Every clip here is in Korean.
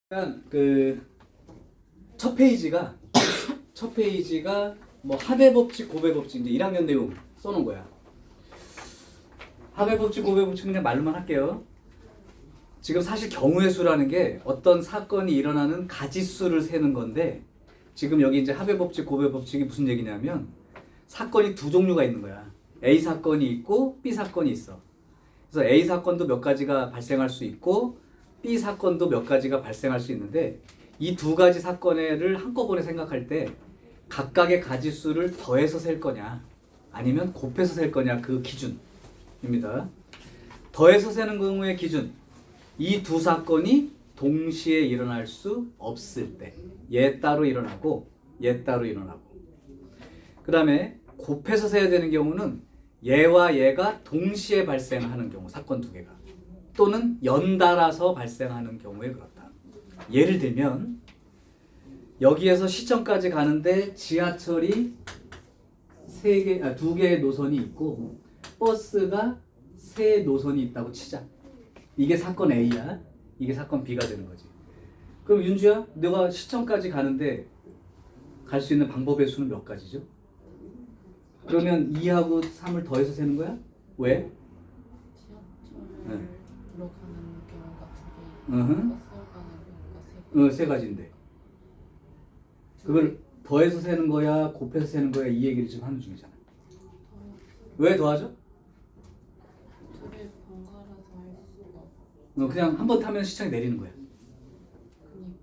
일단 첫 페이지가 뭐 합의 법칙, 고배 법칙 이제 1학년 내용 써놓은 거야. 합의 법칙, 고배 법칙 그냥 말로만 할게요. 지금 사실 경우의 수라는 게 어떤 사건이 일어나는 가지수를 세는 건데, 지금 여기 이제 합의 법칙, 고배 법칙이 무슨 얘기냐면 사건이 두 종류가 있는 거야. A 사건이 있고 B 사건이 있어. 그래서 A 사건도 몇 가지가 발생할 수 있고 B 사건도 몇 가지가 발생할 수 있는데, 이 두 가지 사건을 한꺼번에 생각할 때 각각의 가지수를 더해서 셀 거냐 아니면 곱해서 셀 거냐, 그 기준입니다. 더해서 세는 경우의 기준, 이 두 사건이 동시에 일어날 수 없을 때 얘 따로 일어나고 얘 따로 일어나고, 그 다음에 곱해서 세야 되는 경우는 얘와 얘가 동시에 발생하는 경우, 사건 두 개가 또는 연달아서 발생하는 경우에 그렇다. 예를 들면 여기에서 시청까지 가는데 지하철이 두 개의 노선이 있고 버스가 세 노선이 있다고 치자. 이게 사건 A야. 이게 사건 B가 되는 거지. 그럼 윤주야, 너가 시청까지 가는데 갈 수 있는 방법의 수는 몇 가지죠? 그러면 2하고 3을 더해서 세는 거야? 왜? 지하철 들어가는 경우가 두 개, 으흠. 버스 가는 경우가 세 개. 세 가지인데 그걸 더해서 세는 거야, 곱해서 세는 거야, 이 얘기를 지금 하는 중이잖아. 왜 더하죠? 두 개 번갈아서 할 수가 없어. 그냥 한 번 타면 시청이 내리는 거야.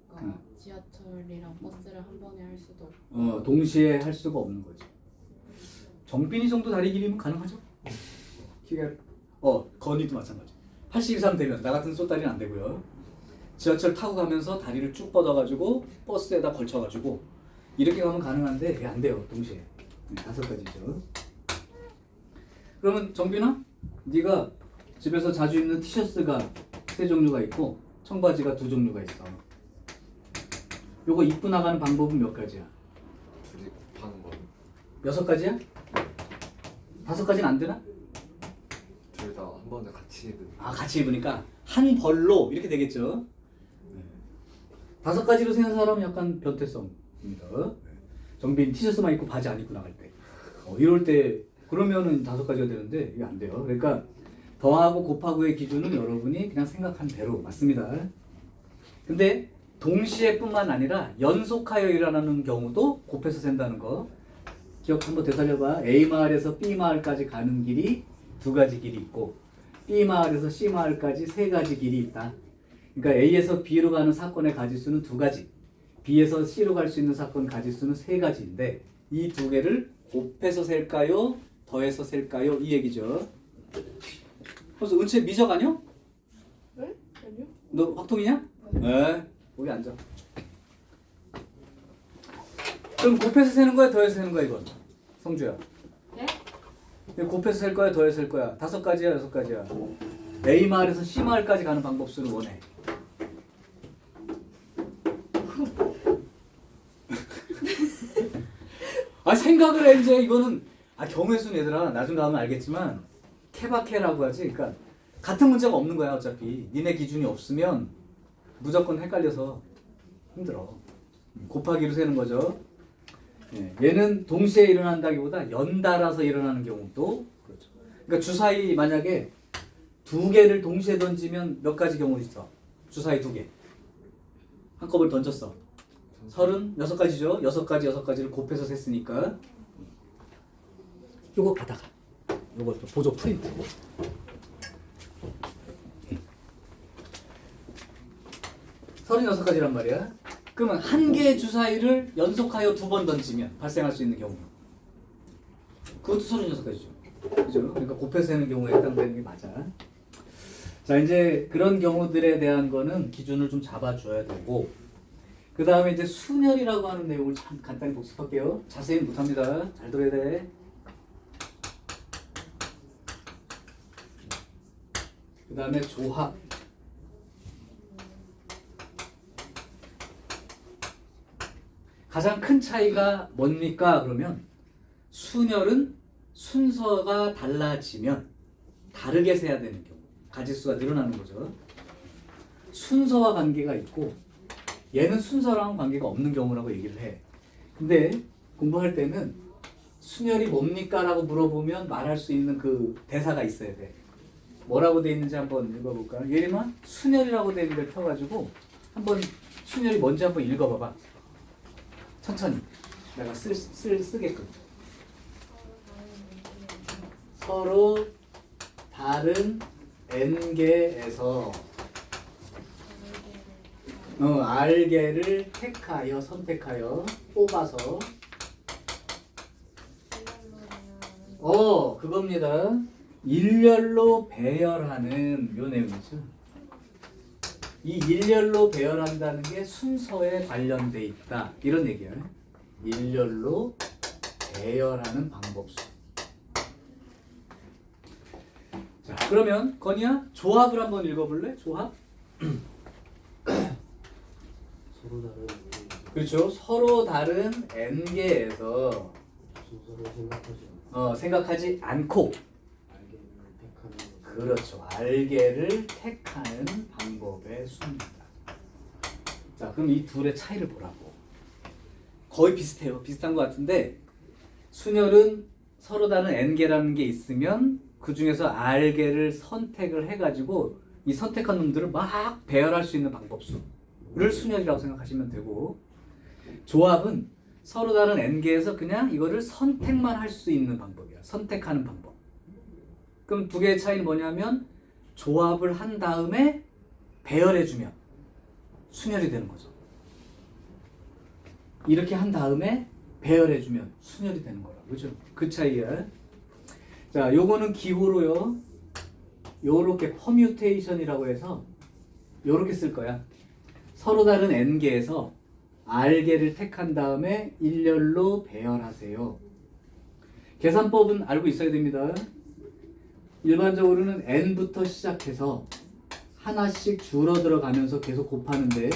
그러니까 지하철이랑 버스를 한 번에 할 수도 없고. 동시에 할 수가 없는 거지. 정빈이 정도 다리 길이면 가능하죠? 키가 건이도 마찬가지. 80 이상 되면, 나 같은 쏘다리는 안 되고요. 지하철 타고 가면서 다리를 쭉 뻗어가지고 버스에다 걸쳐가지고 이렇게 가면 가능한데 그게 안 돼요, 동시에. 5가지죠. 그러면 정빈아, 네가 집에서 자주 입는 티셔츠가 3종류가 있고 청바지가 2종류가 있어. 요거 입고 나가는 방법은 몇 가지야? 둘이 방법 6가지야? 5가지는 안 되나? 둘 다 한 번에 같이 입은 같이 입으니까 한 벌로 이렇게 되겠죠. 5가지로 세는 사람은 약간 변태성입니다. 정빈 티셔츠만 입고 바지 안 입고 나갈 때, 이럴 때 그러면은 5가지가 되는데 이게 안 돼요. 그러니까 더하고 곱하고의 기준은 여러분이 그냥 생각한 대로 맞습니다. 근데 동시에뿐만 아니라 연속하여 일어나는 경우도 곱해서 센다는 거 기억 한번 되살려봐. A 마을에서 B 마을까지 가는 길이 2가지 길이 있고 B 마을에서 C 마을까지 3가지 길이 있다. 그러니까 A에서 B로 가는 사건의 가지수는 2가지, B에서 C로 갈 수 있는 사건 가지수는 3가지인데 이 두 개를 곱해서 셀까요? 더해서 셀까요? 이 얘기죠. 그래서 은채 미적 아니요? 네? 아니요? 너 확통이냐? 네. 거기 앉아. 그럼 곱해서 세는 거야, 더해서 세는 거야, 이건? 성주야. 네? 곱해서 셀 거야, 더해서 셀 거야? 5가지야, 6가지야? A 마을에서 C 마을까지 가는 방법 수를 원해. 생각을 해 이제. 이거는 경우의 수는 얘들아 나중 가면 알겠지만 케바케라고 하지. 그러니까 같은 문제가 없는 거야. 어차피 니네 기준이 없으면 무조건 헷갈려서 힘들어. 곱하기로 세는 거죠. 얘는 동시에 일어난다기보다 연달아서 일어나는 경우도 그렇죠. 그러니까 주사위 만약에 2개를 동시에 던지면 몇 가지 경우 있어? 주사위 2개 한꺼번에 던졌어. 36가지죠. 6가지를 곱해서 셌으니까 요거 받아가. 요것도 보조 프린트. 36가지란 말이야. 그러면 한 개의 주사위를 연속하여 2번 던지면 발생할 수 있는 경우, 그것도 36가지죠. 그죠? 그러니까 곱해서 세는 경우에 해당되는 게 맞아. 자, 이제 그런 경우들에 대한 거는 기준을 좀 잡아줘야 되고, 그 다음에 이제 순열이라고 하는 내용을 참 간단히 복습할게요. 자세히 못합니다. 잘 들어야 돼. 그 다음에 조합. 가장 큰 차이가 뭡니까? 그러면 순열은 순서가 달라지면 다르게 세야 되는 경우, 가지수가 늘어나는 거죠. 순서와 관계가 있고 얘는 순서랑 관계가 없는 경우라고 얘기를 해. 근데 공부할 때는 순열이 뭡니까? 라고 물어보면 말할 수 있는 그 대사가 있어야 돼. 뭐라고 돼 있는지 한번 읽어볼까요? 예림아, 순열이라고 돼 있는 걸 펴가지고 한번 순열이 뭔지 한번 읽어봐봐. 천천히. 내가 쓰게끔. 서로 다른 n개에서 r개를 택하여 선택하여 뽑아서 그겁니다. 일렬로 배열하는 요 내용이죠. 이 일렬로 배열한다는 게 순서에 관련돼 있다. 이런 얘기야. 일렬로 배열하는 방법수. 자, 그러면 건이야 조합을 한번 읽어볼래? 조합? 서로 다른 그렇죠. 서로 다른 n개에서 순서를 생각하지 않고 알게를 택하는 것. 그렇죠. 알게를 택하는 방법의 수입니다. 자, 그럼 이 둘의 차이를 보라고. 거의 비슷해요. 비슷한 것 같은데 순열은 서로 다른 n개라는 게 있으면 그 중에서 r개를 선택을 해가지고 이 선택한 놈들을 막 배열할 수 있는 방법수를 순열이라고 생각하시면 되고, 조합은 서로 다른 n개에서 그냥 이거를 선택만 할 수 있는 방법이야. 선택하는 방법. 그럼 두 개의 차이는 뭐냐면 조합을 한 다음에 배열해주면 순열이 되는 거죠. 이렇게 한 다음에 배열해주면 순열이 되는 거라. 그죠? 그 차이야. 자, 요거는 기호로요. 요렇게 퍼뮤테이션이라고 해서 요렇게 쓸 거야. 서로 다른 n개에서 r개를 택한 다음에 일렬로 배열하세요. 계산법은 알고 있어야 됩니다. 일반적으로는 n부터 시작해서 하나씩 줄어들어 가면서 계속 곱하는데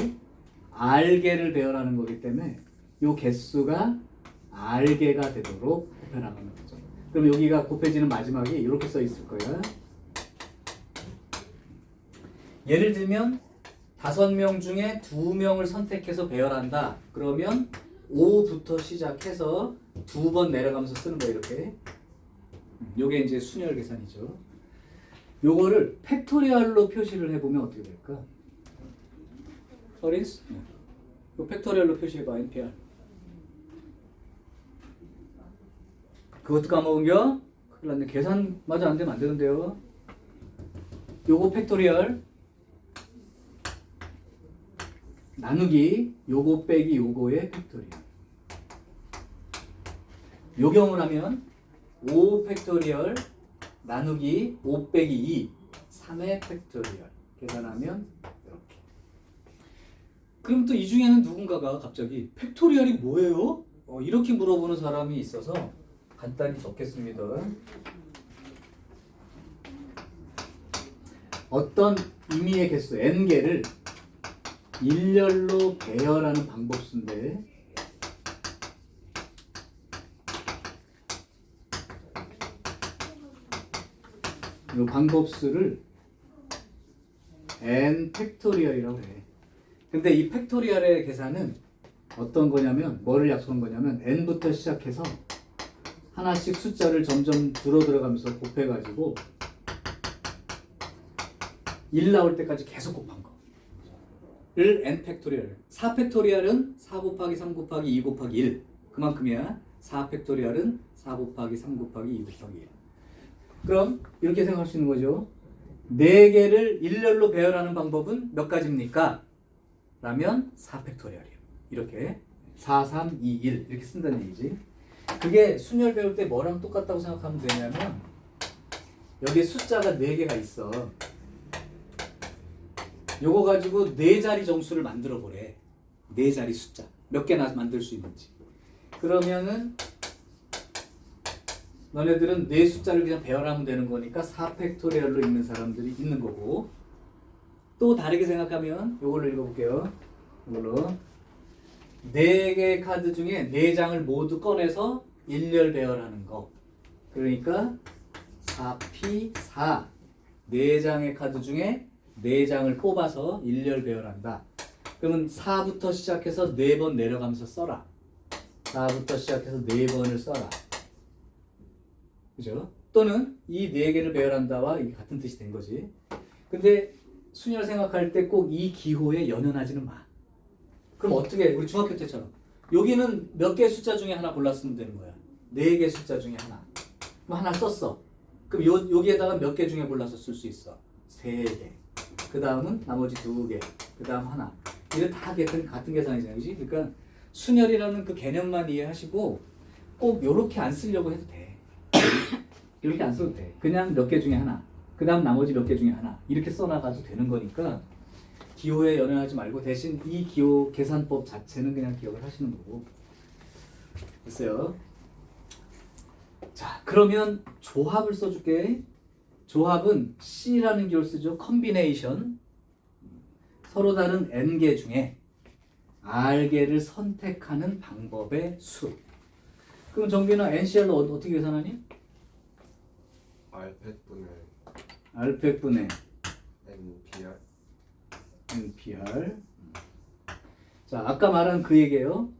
r개를 배열하는 거기 때문에 요 개수가 r개가 되도록 곱해나가는 거죠. 그럼 여기가 곱해지는 마지막에 이렇게 써 있을 거야. 예를 들면 5명 중에 2명을 선택해서 배열한다. 그러면 5부터 시작해서 2번 내려가면서 쓰는 거예요. 이렇게. 요게 이제 순열 계산이죠. 요거를 팩토리얼로 표시를 해보면 어떻게 될까? 서린스? 요 팩토리얼로 표시해봐. NPR. 그것도 까먹은겨? 큰일 났네. 계산 마저 안 되면 안 되는데요. 요거 팩토리얼 나누기 요거 빼기 요거의 팩토리얼. 요 경우를 하면 5 팩토리얼 나누기 5 빼기 2 3의 팩토리얼 계산하면 이렇게. 그럼 또 이 중에는 누군가가 갑자기 팩토리얼이 뭐예요? 이렇게 물어보는 사람이 있어서 간단히 적겠습니다. 어떤 의미의 개수 n개를 일렬로 배열하는 방법수인데 이 방법수를 n 팩토리얼이라고 해. 근데 이 팩토리얼의 계산은 어떤 거냐면 뭐를 약속한 거냐면 n부터 시작해서 하나씩 숫자를 점점 줄어들어가면서 곱해가지고 1 나올 때까지 계속 곱한 거를 n 팩토리얼. 4 팩토리얼은 4 곱하기 3 곱하기 2 곱하기 1 그만큼이야. 4 팩토리얼은 4 곱하기 3 곱하기 2 곱하기 1. 그럼 이렇게 생각할 수 있는 거죠. 4개를 일렬로 배열하는 방법은 몇 가지입니까? 라면 4 팩토리얼이에요. 이렇게 4, 3, 2, 1 이렇게 쓴다는 얘기지. 그게 순열 배울 때 뭐랑 똑같다고 생각하면 되냐면 여기에 숫자가 4개가 있어. 요거 가지고 4자리 정수를 만들어 보래. 4자리 숫자 몇 개나 만들 수 있는지. 그러면은 너네들은 4숫자를 그냥 배열하면 되는 거니까 4 팩토리얼로 읽는 사람들이 있는 거고, 또 다르게 생각하면 요걸로 읽어볼게요. 이걸로 4개의 카드 중에 4장을 모두 꺼내서 일렬 배열하는 거. 그러니까 4P4 4장의 카드 중에 4장을 뽑아서 일렬 배열한다. 그러면 4부터 시작해서 4번 내려가면서 써라. 4부터 시작해서 4번을 써라. 그죠? 또는 이 4개를 배열한다와 이게 같은 뜻이 된 거지. 근데 순열 생각할 때 꼭 이 기호에 연연하지는 마. 그럼 어떻게 우리 중학교 때처럼 여기는 몇 개의 숫자 중에 하나 골랐으면 되는 거야. 4개 숫자 중에 하나. 그럼 하나 썼어. 그럼 여기에다가 몇 개 중에 골라서 쓸 수 있어? 3개. 그 다음은 나머지 2개. 그 다음 하나. 이게 다 같은 계산이잖아요. 그지? 그러니까 순열이라는 그 개념만 이해하시고 꼭 요렇게 안 쓰려고 해도 돼. 이렇게 안 써도 돼. 그냥 몇 개 중에 하나. 그 다음 나머지 몇 개 중에 하나. 이렇게 써나가도 되는 거니까 기호에 연연하지 말고 대신 이 기호 계산법 자체는 그냥 기억을 하시는 거고. 됐어요. 자, 그러면 조합을 써줄게. 조합은 C라는 기호를 쓰죠. 컨비네이션. 서로 다른 N개 중에 R개를 선택하는 방법의 수. 그럼 정빈아 NCR로 어떻게 계산하니? 알팩분의 R팩분의 NPR. 자, 아까 말한 그 얘기예요.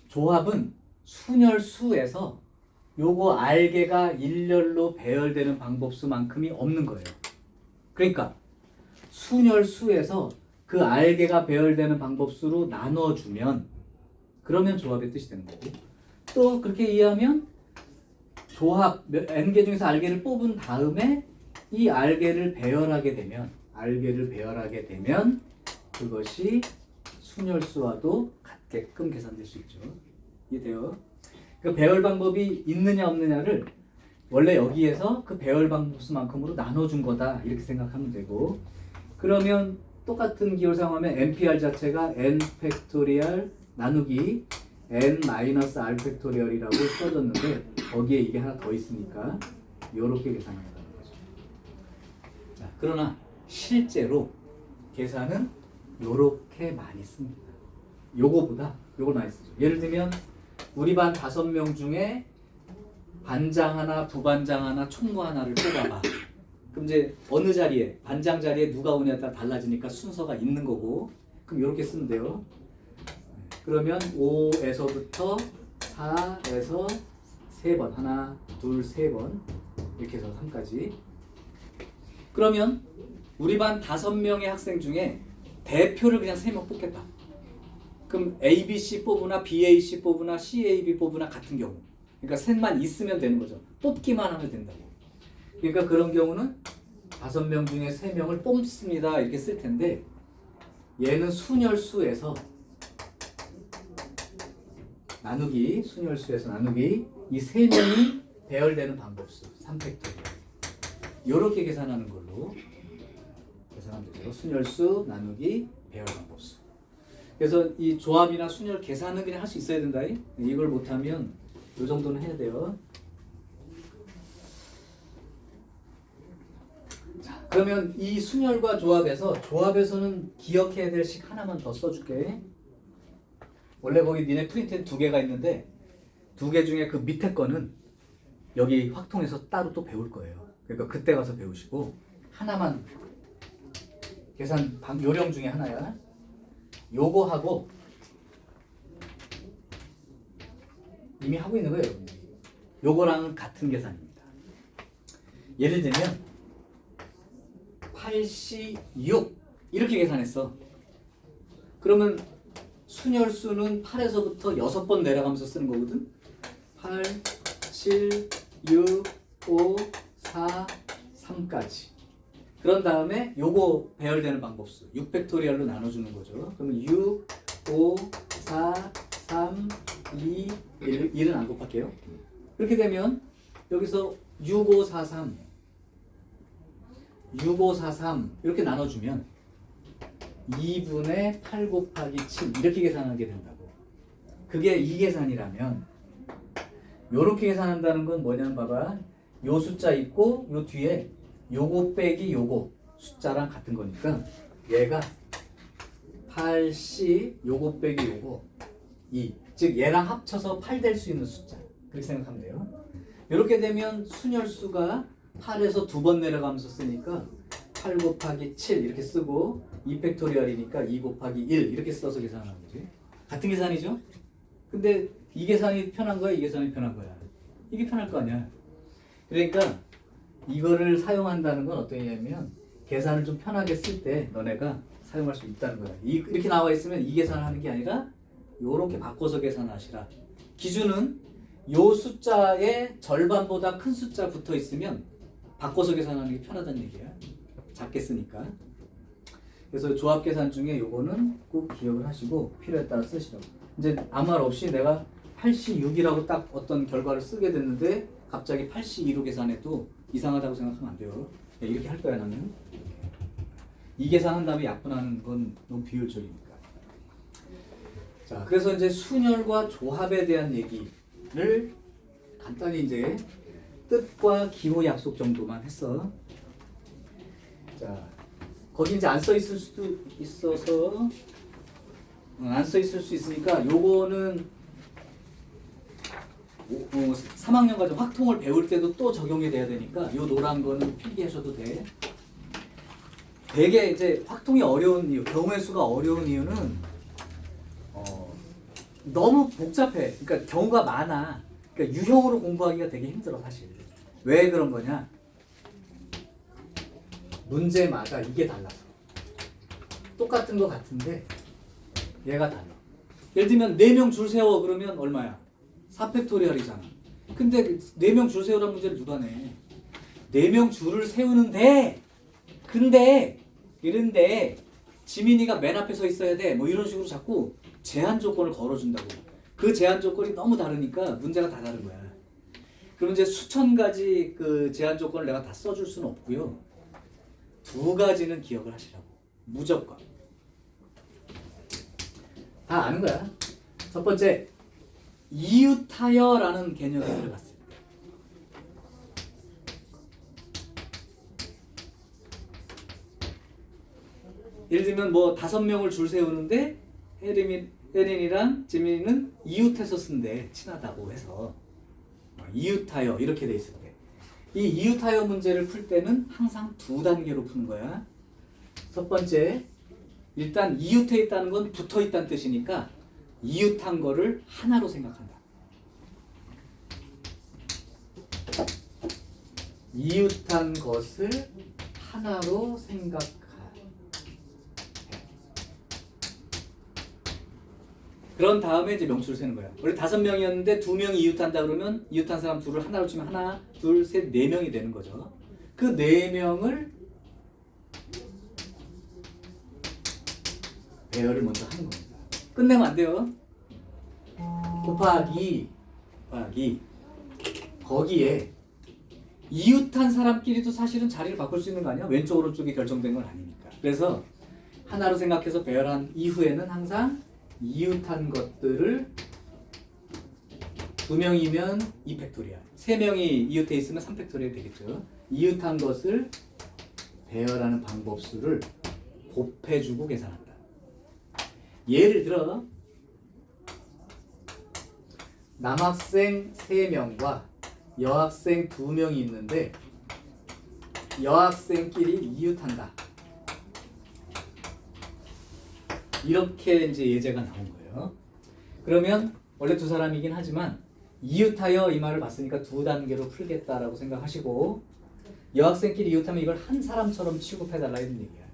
조합은 순열수에서 요거 R개가 일렬로 배열되는 방법수만큼이 없는 거예요. 그러니까 순열수에서 그 R개가 배열되는 방법수로 나눠주면 그러면 조합의 뜻이 되는 거고, 또 그렇게 이해하면 조합 N개 중에서 R개를 뽑은 다음에 이 R개를 배열하게 되면 그것이 순열수와도 같게끔 계산될 수 있죠. 이해돼요? 그 배열 방법이 있느냐 없느냐를 원래 여기에서 그 배열 방법수만큼으로 나눠준 거다 이렇게 생각하면 되고, 그러면 똑같은 기호를 사용하면 NPR 자체가 N 팩토리얼 나누기 N 마이너스 R 팩토리얼이라고 써졌는데 거기에 이게 하나 더 있으니까 이렇게 계산한다는 거죠. 자, 그러나 실제로 계산은 이렇게 많이 씁니다. 요거보다 요걸 많이 쓰죠. 예를 들면 우리 반 5명 중에 반장 하나, 부반장 하나, 총무 하나를 뽑아봐. 그럼 이제 어느 자리에, 반장 자리에 누가 오냐에 따라 달라지니까 순서가 있는 거고, 그럼 이렇게 쓰면 돼요. 그러면 5에서부터 4에서 3번, 하나, 둘, 3번 이렇게 해서 3까지. 그러면 우리 반 5명의 학생 중에 대표를 그냥 3명 뽑겠다. 그럼 ABC 뽑으나 BAC 뽑으나 CAB 뽑으나 같은 경우, 그러니까 셋만 있으면 되는 거죠. 뽑기만 하면 된다고. 그러니까 그런 경우는 5명 중에 3명을 뽑습니다 이렇게 쓸 텐데, 얘는 순열수에서 나누기, 순열수에서 나누기 이 3명이 배열되는 방법수 3팩토리얼 이렇게 계산하는 걸로 계산하면 되죠. 순열수 나누기 배열 방법수. 그래서 이 조합이나 순열 계산은 그냥 할 수 있어야 된다. 이걸 못하면 이 정도는 해야 돼요. 자, 그러면 이 순열과 조합에서는 기억해야 될 식 하나만 더 써줄게. 원래 거기 니네 프린트에 2개가 있는데 2개 중에 그 밑에 거는 여기 확통해서 따로 또 배울 거예요. 그러니까 그때 가서 배우시고, 하나만 계산 요령 중에 하나야. 요거하고 이미 하고 있는 거예요, 여러분. 요거랑은 같은 계산입니다. 예를 들면 86 이렇게 계산했어. 그러면 순열수는 8에서부터 6번 내려가면서 쓰는 거거든. 8, 7, 6, 5, 4, 3까지. 그런 다음에 요거 배열되는 방법수 6팩토리얼로 나눠주는 거죠. 그러면 6, 5, 4, 3, 2, 1은 안 곱할게요. 그렇게 되면 여기서 6, 5, 4, 3 이렇게 나눠주면 2분의 8 곱하기 7 이렇게 계산하게 된다고. 그게 이 계산이라면 요렇게 계산한다는 건 뭐냐면 봐봐. 요 숫자 있고 요 뒤에 요거 빼기 요거 숫자랑 같은 거니까 얘가 8C 요거 빼기 요거 2, 즉 얘랑 합쳐서 8 될 수 있는 숫자 그렇게 생각하면 돼요. 이렇게 되면 순열수가 8에서 2번 내려가면서 쓰니까 8 곱하기 7 이렇게 쓰고 2팩토리얼이니까 2 곱하기 1 이렇게 써서 계산하는 거지. 같은 계산이죠? 근데 이 계산이 편한 거야? 이 계산이 편한 거야? 이게 편할 거 아니야. 그러니까 이거를 사용한다는 건 어떤 얘기냐면 계산을 좀 편하게 쓸 때 너네가 사용할 수 있다는 거야. 이렇게 나와 있으면 이 계산을 하는 게 아니라 요렇게 바꿔서 계산하시라. 기준은 요 숫자의 절반보다 큰 숫자 붙어 있으면 바꿔서 계산하는 게 편하다는 얘기야. 작게 쓰니까. 그래서 조합 계산 중에 요거는 꼭 기억을 하시고 필요에 따라 쓰시라고. 이제 아무 말 없이 내가 86이라고 딱 어떤 결과를 쓰게 됐는데 갑자기 82로 계산해도 이상하다고 생각하면 안 돼요. 이렇게 할 거야 나는. 이 계산한 다음에 약분하는 건 너무 비효율적이니까. 자, 그래서 이제 순열과 조합에 대한 얘기를 간단히 이제 뜻과 기호 약속 정도만 했어. 자, 거기 이제 안 써 있을 수도 있어서 안 써 있을 수 있으니까 요거는 3학년 과정 확통을 배울 때도 또 적용이 돼야 되니까 요 노란 거는 필기하셔도 돼. 되게 이제 확통이 어려운 이유, 경우의 수가 어려운 이유는 너무 복잡해. 그러니까 경우가 많아. 그러니까 유형으로 공부하기가 되게 힘들어 사실. 왜 그런 거냐? 문제마다 이게 달라서. 똑같은 거 같은데 얘가 달라. 예를 들면 4명 줄 세워 그러면 얼마야? 4팩토리얼이잖아. 근데 4명 줄 세우라는 문제를 누가 내? 4명 줄을 세우는데 이런데 지민이가 맨 앞에 서 있어야 돼. 뭐 이런 식으로 자꾸 제한 조건을 걸어준다고. 그 제한 조건이 너무 다르니까 문제가 다 다른 거야. 그럼 이제 수천 가지 그 제한 조건을 내가 다 써줄 수는 없고요. 2가지는 기억을 하시라고. 무조건. 다 아는 거야. 첫 번째, 이웃하여라는 개념이 들어갔어요. 예를 들면 뭐 5명을 줄 세우는데 혜린이랑 지민이는 이웃해서 쓴대. 친하다고 해서 이웃하여 이렇게 돼 있을 때, 이 이웃하여 문제를 풀 때는 항상 2단계로 푸는 거야. 첫 번째, 일단 이웃해 있다는 건 붙어 있다는 뜻이니까 이웃한 거를 하나로 생각한다. 이웃한 것을 하나로 생각하. 그런 다음에 이제 명수를 세는 거야. 원래 5명이었는데 2명이 이웃한다 그러면 이웃한 사람 둘을 하나로 치면 하나, 둘, 셋, 4명이 되는 거죠. 그 4명을 배열을 먼저 하는 겁니다. 끝내면 안 돼요. 곱하기 거기에 이웃한 사람끼리도 사실은 자리를 바꿀 수 있는 거 아니야? 왼쪽 오른쪽이 결정된 건 아니니까. 그래서 하나로 생각해서 배열한 이후에는 항상 이웃한 것들을 2명이면 2팩토리얼, 3명이 이웃해 있으면 3팩토리얼 되겠죠. 이웃한 것을 배열하는 방법수를 곱해주고 계산한다. 예를 들어 남학생 3명과 여학생 2명이 있는데 여학생끼리 이웃한다. 이렇게 이제 예제가 나온 거예요. 그러면 원래 2사람이긴 하지만 이웃하여 이 말을 봤으니까 2단계로 풀겠다라고 생각하시고, 여학생끼리 이웃하면 이걸 한 사람처럼 취급해달라 이런 얘기야.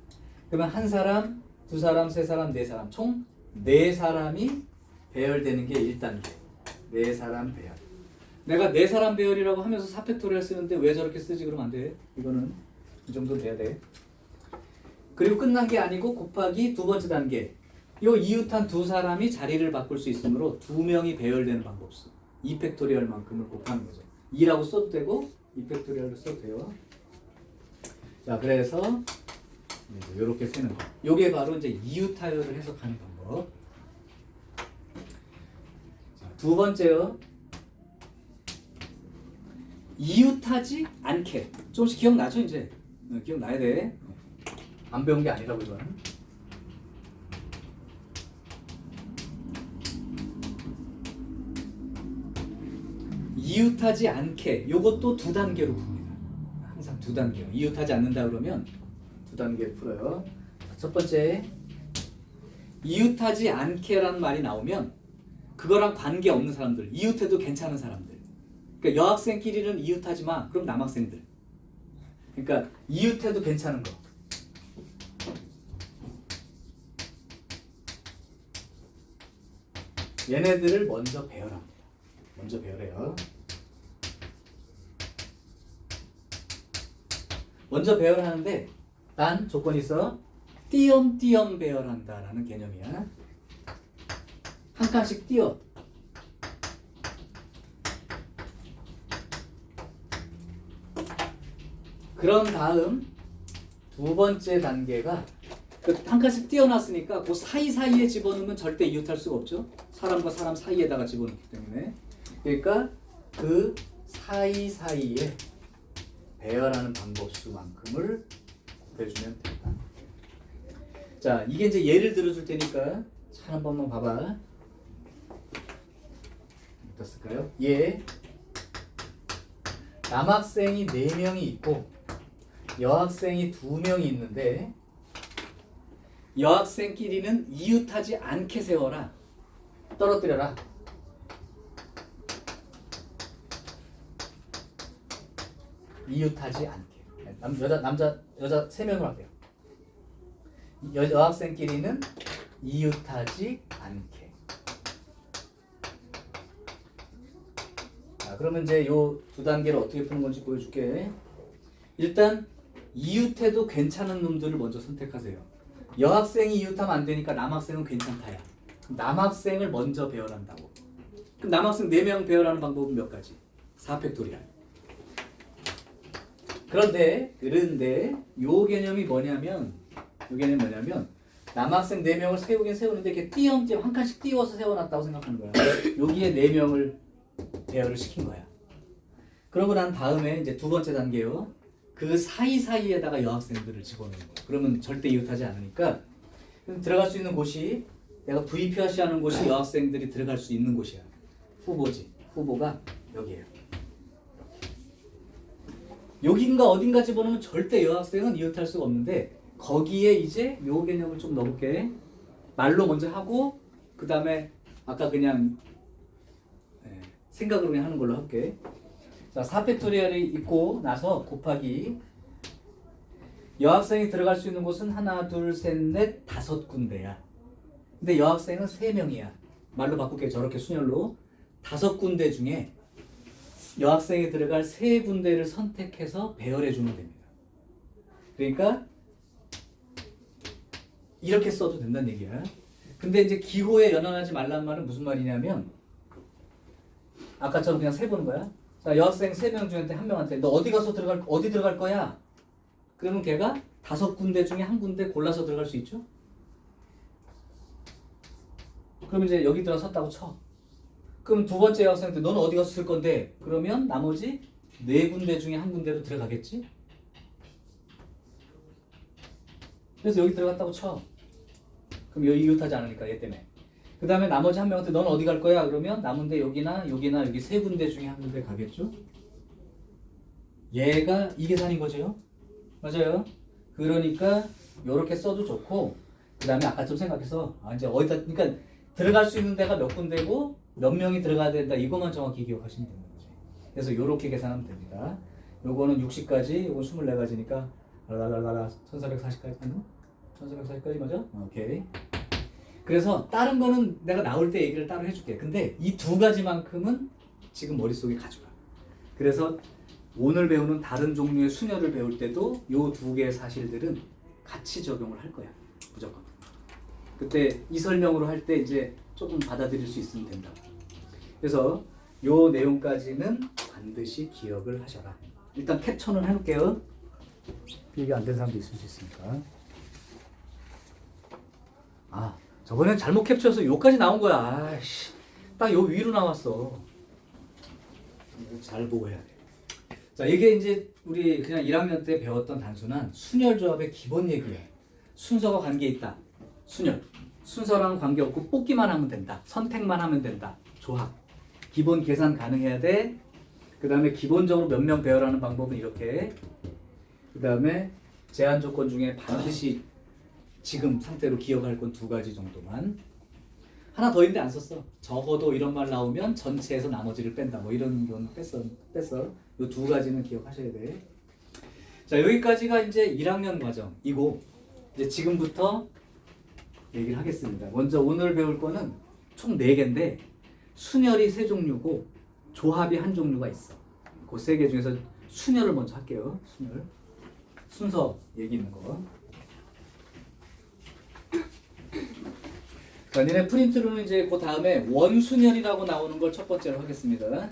그러면 한 사람, 2사람, 3사람, 4사람 총 4사람이 배열되는 게 1단계. 4사람 배열. 내가 4사람 배열이라고 하면서 4팩토리얼 쓰는데 왜 저렇게 쓰지? 그러면 안 돼. 이거는 이 정도 돼야 돼. 그리고 끝난 게 아니고 곱하기 2번째 단계. 요 이웃한 2사람이 자리를 바꿀 수 있으므로 2명이 배열되는 방법수. 2팩토리얼만큼을 곱하는 거죠. 2라고 써도 되고 2팩토리얼로 써도 돼요. 자, 그래서 이렇게 세는 거. 요게 바로 이제 이웃하여를 해석하는 방법. 자, 2번째요. 이웃하지 않게. 조금씩 기억나죠 이제? 기억나야 돼. 안 배운 게 아니라고 이거는. 이웃하지 않게. 요것도 2단계로 봅니다. 항상 2단계로. 이웃하지 않는다 그러면 두 단계 풀어요. 자, 첫 번째, 이웃하지 않게라는 말이 나오면 그거랑 관계 없는 사람들, 이웃해도 괜찮은 사람들. 그러니까 여학생끼리는 이웃하지 마. 그럼 남학생들. 그러니까 이웃해도 괜찮은 거. 얘네들을 먼저 배열합니다. 먼저 배열해요. 먼저 배열하는데 단 조건이 있어. 띄엄띄엄 배열한다라는 개념이야. 한 칸씩 띄어. 그런 다음 두 번째 단계가 그 한 칸씩 띄어놨으니까 그 사이사이에 집어넣으면 절대 이웃할 수가 없죠. 사람과 사람 사이에다가 집어넣기 때문에. 그러니까 그 사이사이에 배열하는 방법 수만큼을 곱해주면 된다. 자, 이게 이제 예를 들어줄 테니까 잘 한 번만 봐봐. 어떻을까요? 남학생이 4명이 있고 여학생이 2명이 있는데 여학생끼리는 이웃하지 않게 세워라. 떨어뜨려라. 이웃하지 않게. 남자 3명으로 할게요. 여학생끼리는 이웃하지 않게. 자, 그러면 이제 요 두 단계를 어떻게 푸는 건지 보여줄게. 일단 이웃해도 괜찮은 놈들을 먼저 선택하세요. 여학생이 이웃하면 안 되니까 남학생은 괜찮다야. 남학생을 먼저 배열한다고. 그럼 남학생 4명 배열하는 방법은 몇 가지? 4팩토리알. 그런데 요 개념이 뭐냐면 남학생 4명을 세우긴 세우는데 이렇게 띄엄띄엄 한 칸씩 띄워서 세워놨다고 생각하는 거야. 여기에 4명을 배열을 시킨 거야. 그러고 난 다음에 이제 두 번째 단계요. 그 사이사이에다가 여학생들을 집어넣는 거야. 그러면 절대 이웃하지 않으니까 들어갈 수 있는 곳이 내가 VPRC 하는 곳이 여학생들이 들어갈 수 있는 곳이야. 후보지. 후보가 여기예요. 여긴가 어딘가 집어넣으면 절대 여학생은 이웃할 수가 없는데 거기에 이제 요 개념을 좀 넣어볼게. 말로 먼저 하고 그 다음에 아까 그냥 생각으로 그냥 하는 걸로 할게. 자, 4팩토리얼이 있고 나서 곱하기 여학생이 들어갈 수 있는 곳은 하나, 둘, 셋, 넷, 5군데야. 근데 여학생은 3명이야. 말로 바꿀게. 저렇게 순열로 5군데 중에 여학생이 들어갈 3군데를 선택해서 배열해 주면 됩니다. 그러니까 이렇게 써도 된다는 얘기야. 근데 이제 기호에 연연하지 말란 말은 무슨 말이냐면 아까처럼 그냥 세보는 거야. 자, 여학생 3명 중에 한 명한테 너 어디 들어갈 거야? 그러면 걔가 5군데 중에 한 군데 골라서 들어갈 수 있죠? 그러면 이제 여기 들어섰다고 쳐. 그럼 두 번째 여학생한테 너는 어디 가서 쓸 건데? 그러면 나머지 4군데 중에 한 군데로 들어가겠지? 그래서 여기 들어갔다고 쳐. 그럼 여기 이웃하지 않으니까 얘 때문에. 그 다음에 나머지 한 명한테 너는 어디 갈 거야? 그러면 남은데 여기나 여기 3군데 중에 한 군데 가겠죠? 얘가 이 계산인 거죠? 맞아요? 그러니까 이렇게 써도 좋고 그 다음에 아까 좀 생각해서 이제 어디다 그러니까 들어갈 수 있는 데가 몇 군데고 몇 명이 들어가야 된다 이것만 정확히 기억하시면 되는 거지. 그래서 이렇게 계산하면 됩니다. 요거는 60까지, 요건 24가지니까 1440까지 1440까지 맞아? 오케이. 그래서 다른 거는 내가 나올 때 얘기를 따로 해줄게. 근데 이 2가지만큼은 지금 머릿속에 가져가. 그래서 오늘 배우는 다른 종류의 순열을 배울 때도 이 2개의 사실들은 같이 적용을 할 거야. 무조건. 그때 이 설명으로 할 때 이제 조금 받아들일 수 있으면 된다. 그래서 이 내용까지는 반드시 기억을 하셔라. 일단 캡처는 해놓을게요. 이게 안 된 사람도 있을 수 있으니까. 저번엔 잘못 캡처해서 요까지 나온 거야. 아이씨, 딱 요 위로 나왔어. 잘 보고 해야 돼. 자, 이게 이제 우리 그냥 1학년 때 배웠던 단순한 순열 조합의 기본 얘기야. 순서가 관계 있다. 순열. 순서랑 관계 없고 뽑기만 하면 된다. 선택만 하면 된다. 조합. 기본 계산 가능해야 돼. 그 다음에 기본적으로 몇 명 배열하는 방법은 이렇게. 그 다음에 제한 조건 중에 반드시 지금 상태로 기억할 건 두 가지 정도만. 하나 더 있는데 안 썼어. 적어도 이런 말 나오면 전체에서 나머지를 뺀다. 뭐 이런 건 뺐어. 이 두 가지는 기억하셔야 돼. 자, 여기까지가 이제 1학년 과정이고 이제 지금부터 얘기를 하겠습니다. 먼저 오늘 배울 거는 총 4개인데 순열이 3종류고 조합이 1종류가 있어. 그 3개 중에서 순열을 먼저 할게요. 순열. 순서 얘기 있는 거. 자, 니네 프린트로는 이제 그 다음에 원순열이라고 나오는 걸 첫 번째로 하겠습니다.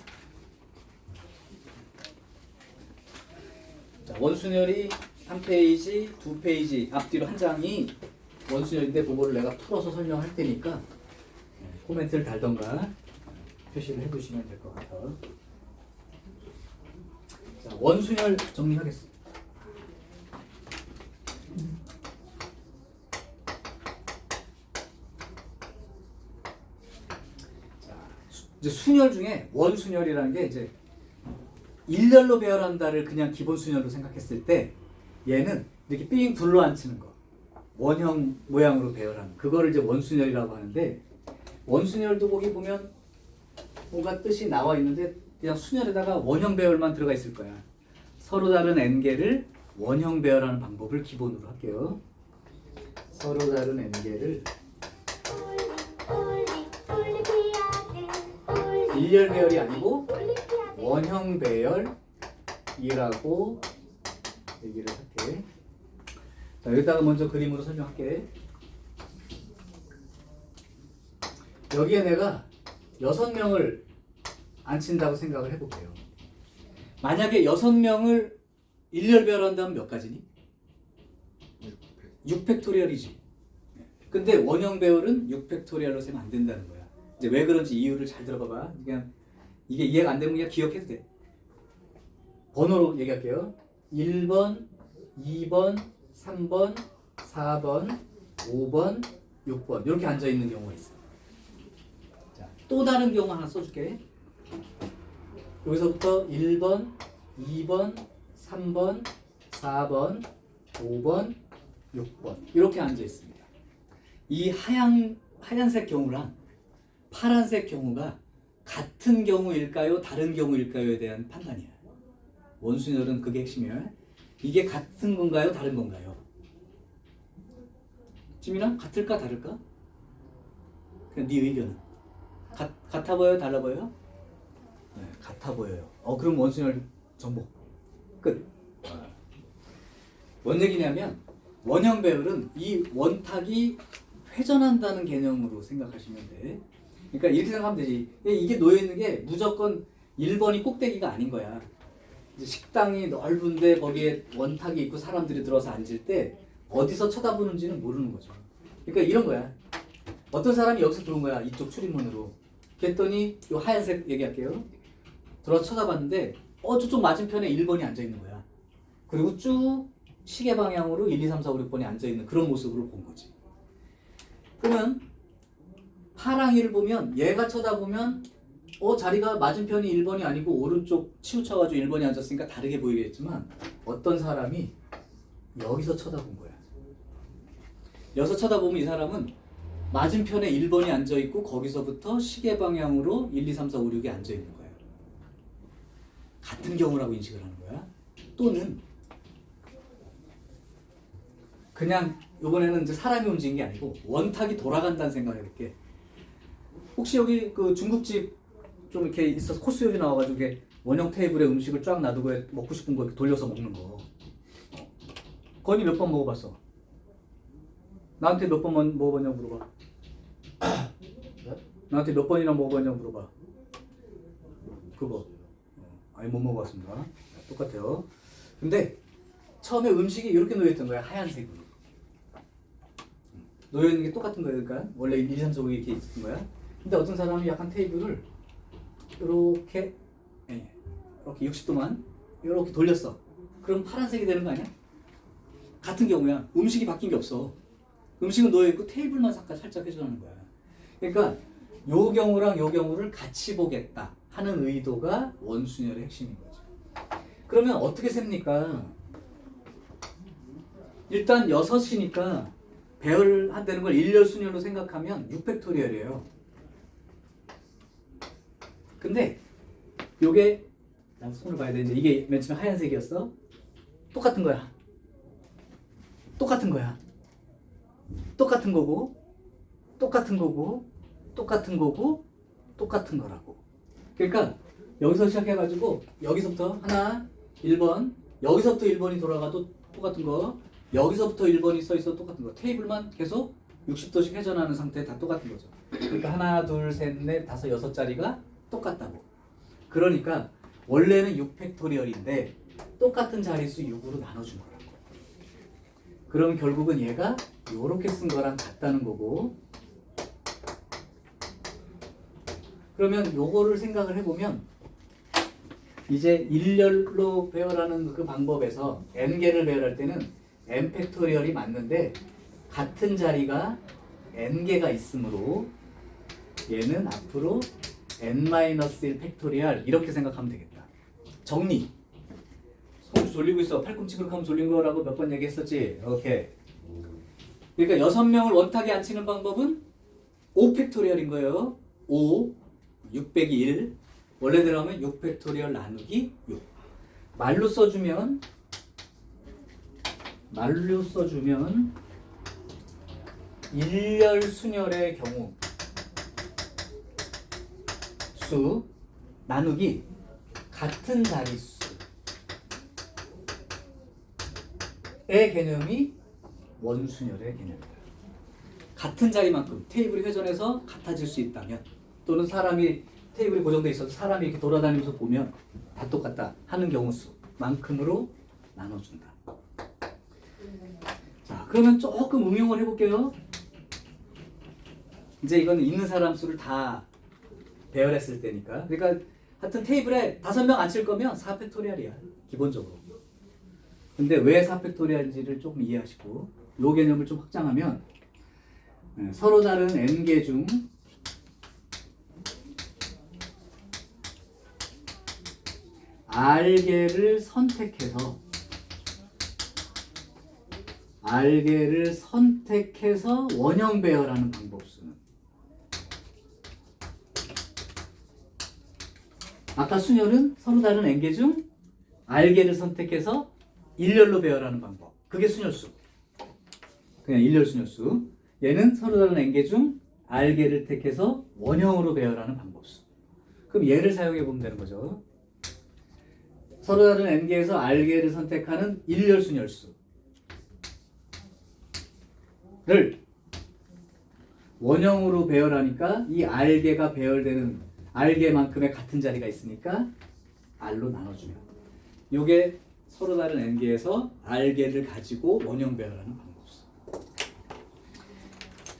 자, 원순열이 한 페이지, 2페이지, 앞뒤로 한 장이 원순열인데 그거를 내가 풀어서 설명할 테니까 코멘트를 달던가 표시를 해두시면 될 것 같아요. 자, 원순열 정리하겠습니다. 이제 순열 중에 원순열이라는 게 이제 일렬로 배열한다를 그냥 기본 순열로 생각했을 때 얘는 이렇게 삥 둘러앉히는 거 원형 모양으로 배열하는 그거를 이제 원순열이라고 하는데 원순열도 거기 보면 뭔가 뜻이 나와 있는데 그냥 순열에다가 원형 배열만 들어가 있을 거야. 서로 다른 n개를 원형 배열하는 방법을 기본으로 할게요. 서로 다른 n개를 일렬 배열이 아니고 원형 배열이라고 얘기를 할게. 자, 여기다가 먼저 그림으로 설명할게. 여기에 내가 6명을 앉힌다고 생각을 해볼게요. 만약에 6명을 일렬 배열한다면 몇 가지니? 6팩토리얼이지. 근데 원형 배열은 6팩토리얼로 세면 안 된다는 거야. 이제 왜 그런지 이유를 잘 들어봐봐. 그냥 이게 이해가 안 되면 그냥 기억해도 돼. 번호로 얘기할게요. 1번, 2번, 3번, 4번, 5번, 6번 이렇게 앉아있는 경우가 있어. 자, 또 다른 경우 하나 써줄게. 여기서부터 1번, 2번, 3번, 4번, 5번, 6번 이렇게 앉아있습니다. 이 하얀색 경우랑 파란색 경우가 같은 경우일까요? 다른 경우일까요에 대한 판단이야. 원순열은 그게 핵심이야. 이게 같은 건가요? 다른 건가요? 지민아, 같을까? 다를까? 그냥 네 의견은? 같아 보여요? 달라 보여요? 네, 같아 보여요. 그럼 원순열 정보 끝. 뭔 얘기냐면 원형 배열은 이 원탁이 회전한다는 개념으로 생각하시면 돼. 그러니까 이렇게 생각하면 되지. 이게 놓여있는 게 무조건 1번이 꼭대기가 아닌 거야. 이제 식당이 넓은데 거기에 원탁이 있고 사람들이 들어서 앉을 때 어디서 쳐다보는지는 모르는 거죠. 그러니까 이런 거야. 어떤 사람이 여기서 들어온 거야. 이쪽 출입문으로. 그랬더니 이 하얀색 얘기할게요. 들어서 쳐다봤는데 저쪽 맞은편에 1번이 앉아있는 거야. 그리고 쭉 시계 방향으로 1, 2, 3, 4, 5, 6번이 앉아있는 그런 모습으로 본 거지. 그러면 파랑이를 보면 얘가 쳐다보면 자리가 맞은편이 1번이 아니고 오른쪽 치우쳐가지고 1번이 앉았으니까 다르게 보이겠지만 어떤 사람이 여기서 쳐다본 거야. 여기서 쳐다보면 이 사람은 맞은편에 1번이 앉아있고 거기서부터 시계 방향으로 1, 2, 3, 4, 5, 6이 앉아있는 거야. 같은 경우라고 인식을 하는 거야. 또는 그냥 이번에는 이제 사람이 움직인 게 아니고 원탁이 돌아간다는 생각을 해볼게. 혹시 여기 그 중국집 좀 이렇게 있어서 코스 요리 나와가지고 이렇게 원형 테이블에 음식을 쫙 놔두고 먹고 싶은 거 이렇게 돌려서 먹는 거. 건이 몇 번 먹어봤어? 나한테 몇 번 먹어봤냐고 물어봐. 나한테 몇 번이나 먹어봤냐고 물어봐. 그거. 아니 못 먹어봤습니다. 똑같아요. 근데 처음에 음식이 이렇게 놓여있던 거야. 하얀색으로. 놓여있는 게 똑같은 거예요. 그러니까 원래 1, 2, 3, 4, 5 이렇게 있었던 거야. 근데 어떤 사람이 약간 테이블을 이렇게 60도만 이렇게 돌렸어. 그럼 파란색이 되는 거 아니야? 같은 경우야. 음식이 바뀐 게 없어. 음식은 놓여있고 테이블만 살짝 회전하는 거야. 그러니까 요 경우랑 요 경우를 같이 보겠다 하는 의도가 원순열의 핵심인 거지. 그러면 어떻게 셉니까? 일단 6이니까 배열한다는 걸 일렬 순열로 생각하면 6팩토리얼이에요. 근데 요게 난 손을 봐야 되는데 이게 맨 처음에 하얀색이었어. 똑같은 거야. 똑같은 거야. 똑같은 거고 똑같은 거고 똑같은 거고 똑같은 거라고. 그러니까 여기서 시작해가지고 여기서부터 하나 1번 여기서부터 1번이 돌아가도 똑같은 거 여기서부터 1번이 써있어 똑같은 거 테이블만 계속 60도씩 회전하는 상태에 다 똑같은 거죠. 그러니까 하나 둘 셋 넷 다섯 여섯 자리가 똑같다고. 그러니까 원래는 6팩토리얼인데 똑같은 자릿수 6으로 나눠준 거라고. 그럼 결국은 얘가 요렇게 쓴 거랑 같다는 거고. 그러면 요거를 생각을 해보면 이제 일렬로 배열하는 그 방법에서 n개를 배열할 때는 n 팩토리얼이 맞는데 같은 자리가 n개가 있으므로 얘는 앞으로 n-1 팩토리얼 이렇게 생각하면 되겠다. 정리. 손 졸리고 있어. 팔꿈치 그렇게 하면 졸린 거라고 몇 번 얘기했었지. 오케이. 그러니까 6명을 원탁에 앉히는 방법은 5 팩토리얼인 거예요. 5 6 빼기 1 원래대로 하면 6 팩토리얼 나누기 6 말로 써주면 일렬 순열의 경우 수 나누기 같은 자릿수의 개념이 원순열의 개념이다. 같은 자리만큼 테이블이 회전해서 같아질 수 있다면 또는 사람이 테이블이 고정되어 있어서 사람이 이렇게 돌아다니면서 보면 다 똑같다 하는 경우 수만큼으로 나눠준다. 자, 그러면 조금 응용을 해볼게요. 이제 이건 있는 사람 수를 다 배열했을 때니까. 그러니까 하여튼 테이블에 5명 앉힐 거면 4팩토리얼이야 기본적으로. 근데 왜 4팩토리얼인지를 조금 이해하시고 요 개념을 좀 확장하면 서로 다른 n개 중 r개를 선택해서 원형 배열하는 방법수는 아까 순열은 서로 다른 n개 중 r개를 선택해서 일렬로 배열하는 방법. 그게 순열수. 그냥 일렬 순열수. 얘는 서로 다른 n개 중 r개를 택해서 원형으로 배열하는 방법수. 그럼 얘를 사용해 보면 되는 거죠. 서로 다른 n개에서 r개를 선택하는 일렬 순열수를 원형으로 배열하니까 이 r개가 배열되는 r개만큼의 같은 자리가 있으니까 r로 나눠주면 요게 서로 다른 n개에서 r개를 가지고 원형 배열하는 방법수.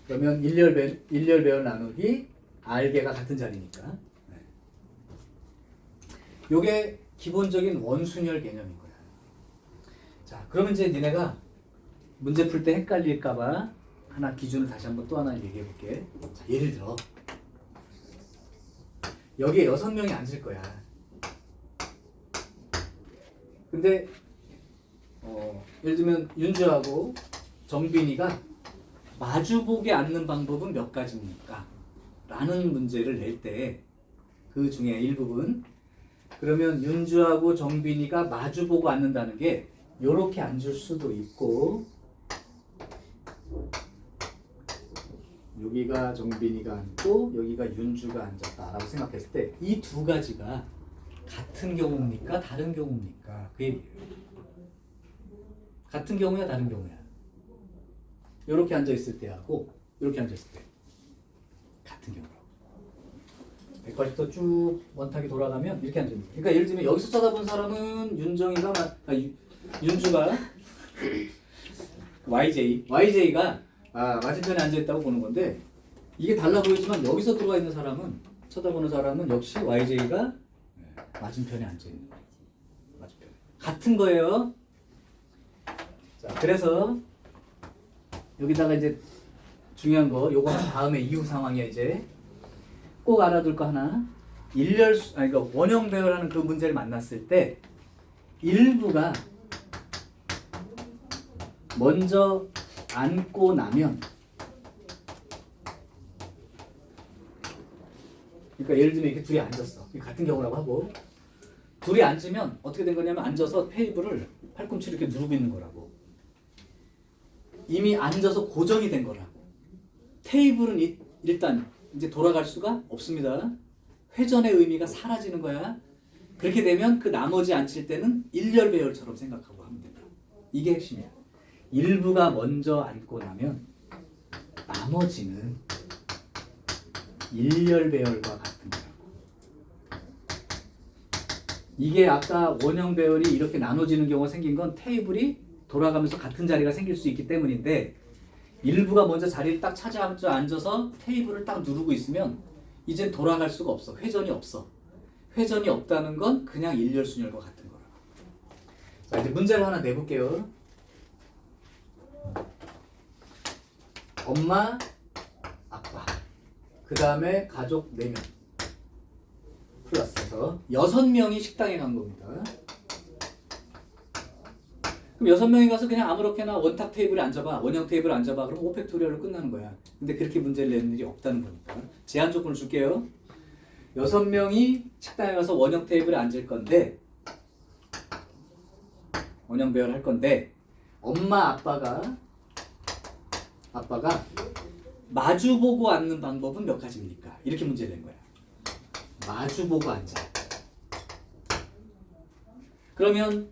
그러면 일렬 배열 나누기 r개가 같은 자리니까 요게 기본적인 원순열 개념인 거야. 자, 그러면 이제 니네가 문제 풀 때 헷갈릴까봐 하나 기준을 다시 한번 또 하나 얘기해 볼게. 자, 예를 들어 여기에 6명이 앉을 거야. 근데 예를 들면 윤주하고 정빈이가 마주보게 앉는 방법은 몇 가지입니까? 라는 문제를 낼 때 그 중에 일부분 그러면 윤주하고 정빈이가 마주보고 앉는다는 게 요렇게 앉을 수도 있고 여기가 정빈이가 앉고 여기가 윤주가 앉았다 라고 생각했을 때 이 두 가지가 같은 경우입니까? 다른 경우입니까? 그 얘기예요. 같은 경우야 다른 경우야? 요렇게 앉아있을 때하고 요렇게 앉아있을 때 같은 경우라고. 180도 쭉 원탁이 돌아가면 이렇게 앉아있는 거예요. 그러니까 예를 들면 여기서 쳐다본 사람은 윤주가 YJ가 맞은편에 앉아있다고 보는 건데 이게 달라 보이지만 여기서 들어와 있는 사람은 쳐다보는 사람은 역시 YJ가 맞은편에 앉아있는 거예요. 맞은편에. 같은 거예요. 자, 그래서 여기다가 이제 중요한 거 요거 다음에 이후 상황이야. 이제 꼭 알아둘 거 하나. 그러니까 원형 배열하는 그 문제를 만났을 때 일부가 먼저 앉고 나면, 그러니까 예를 들면 이렇게 둘이 앉았어. 같은 경우라고 하고, 둘이 앉으면 어떻게 된 거냐면 앉아서 테이블을 팔꿈치로 이렇게 누르고 있는 거라고. 이미 앉아서 고정이 된 거라고. 테이블은 일단 이제 돌아갈 수가 없습니다. 회전의 의미가 사라지는 거야. 그렇게 되면 그 나머지 앉힐 때는 일렬배열처럼 생각하고 하면 된다. 이게 핵심이야. 일부가 먼저 앉고 나면 나머지는 일렬배열과 같은 거라고. 이게 아까 원형 배열이 이렇게 나눠지는 경우가 생긴 건 테이블이 돌아가면서 같은 자리가 생길 수 있기 때문인데, 일부가 먼저 자리를 딱 찾아서 앉아서 테이블을 딱 누르고 있으면 이젠 돌아갈 수가 없어. 회전이 없어. 회전이 없다는 건 그냥 일렬순열과 같은 거라고. 자, 이제 문제를 하나 내볼게요. 엄마, 아빠, 그 다음에 가족 4명 플러스해서 6명이 식당에 간 겁니다. 그럼 6명이 가서 그냥 아무렇게나 원탁 테이블에 앉아봐, 원형 테이블에 앉아봐, 그럼 5팩토리얼로 끝나는 거야. 근데 그렇게 문제를 내는 일이 없다는 거니까 제한 조건을 줄게요. 6명이 식당에 가서 원형 테이블에 앉을 건데, 원형 배열 할 건데, 엄마 아빠가 마주보고 앉는 방법은 몇 가지입니까? 이렇게 문제를 낸 거야. 마주보고 앉아. 그러면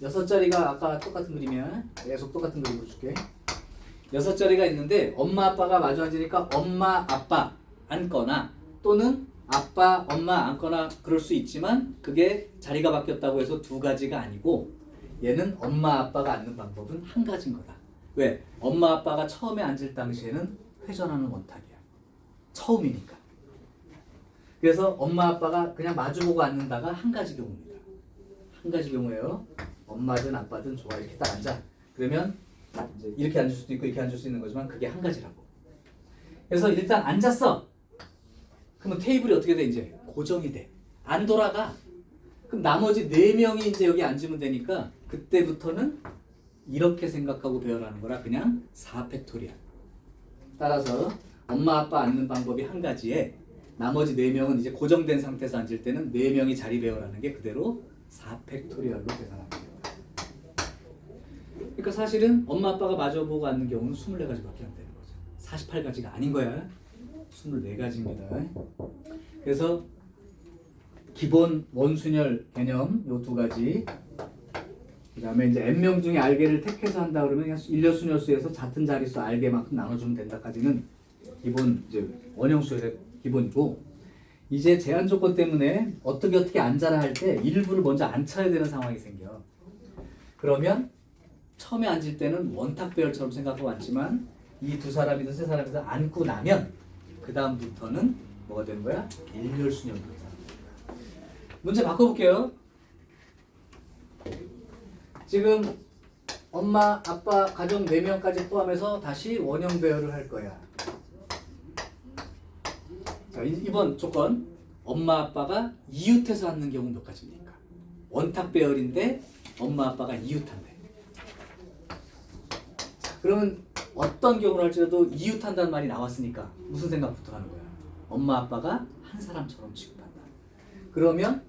6자리가 아까 똑같은 그림이야. 계속 똑같은 그림으로 줄게. 6자리가 있는데 엄마 아빠가 마주 앉으니까 엄마 아빠 앉거나, 또는 아빠 엄마 앉거나 그럴 수 있지만, 그게 자리가 바뀌었다고 해서 2가지가 아니고, 얘는 엄마 아빠가 앉는 방법은 한 가지인 거다. 왜? 엄마 아빠가 처음에 앉을 당시에는 회전하는 원탁이야. 처음이니까. 그래서 엄마 아빠가 그냥 마주보고 앉는다가 한 가지 경우입니다. 한 가지 경우예요. 엄마든 아빠든 좋아, 이렇게 딱 앉아. 그러면 이제 이렇게 앉을 수도 있고 이렇게 앉을 수 있는 거지만 그게 한 가지라고. 그래서 일단 앉았어. 그러면 테이블이 어떻게 돼? 이제 고정이 돼. 안 돌아가. 그럼 나머지 4명이 이제 여기 앉으면 되니까 그때부터는 이렇게 생각하고 배열하는 거라 그냥 4팩토리얼. 따라서 엄마 아빠 앉는 방법이 한 가지에 나머지 4명은 이제 고정된 상태에서 앉을 때는 4명이 자리 배열하는 게 그대로 4팩토리얼로 계산합니다. 그러니까 사실은 엄마 아빠가 마주보고 앉는 경우는 24가지밖에 안 되는 거죠. 48가지가 아닌 거야. 24가지입니다. 그래서 기본 원순열 개념 요 2가지, 그 다음에 이제 n명 중에 알게를 택해서 한다 그러면 그냥 일렬순열수에서 같은 자릿수 알게만큼 나눠주면 된다까지는 기본 이제 원형수열의 기본이고, 이제 제한 조건 때문에 어떻게 앉아라 할 때 일부를 먼저 앉혀야 되는 상황이 생겨. 그러면 처음에 앉을 때는 원탁 배열처럼 생각하고 앉지만, 이 2사람이든 3사람이든 앉고 나면 그 다음부터는 뭐가 되는 거야? 일렬순열로 계산합니다. 문제 바꿔볼게요. 지금 엄마, 아빠, 가족 4명까지 포함해서 다시 원형 배열을 할 거야. 자, 이번 조건, 엄마, 아빠가 이웃해서 앉는 경우 몇 가지입니까? 원탁 배열인데 엄마, 아빠가 이웃한대. 자, 그러면 어떤 경우를 할지라도 이웃한다는 말이 나왔으니까 무슨 생각부터 하는 거야? 엄마, 아빠가 한 사람처럼 취급한다. 그러면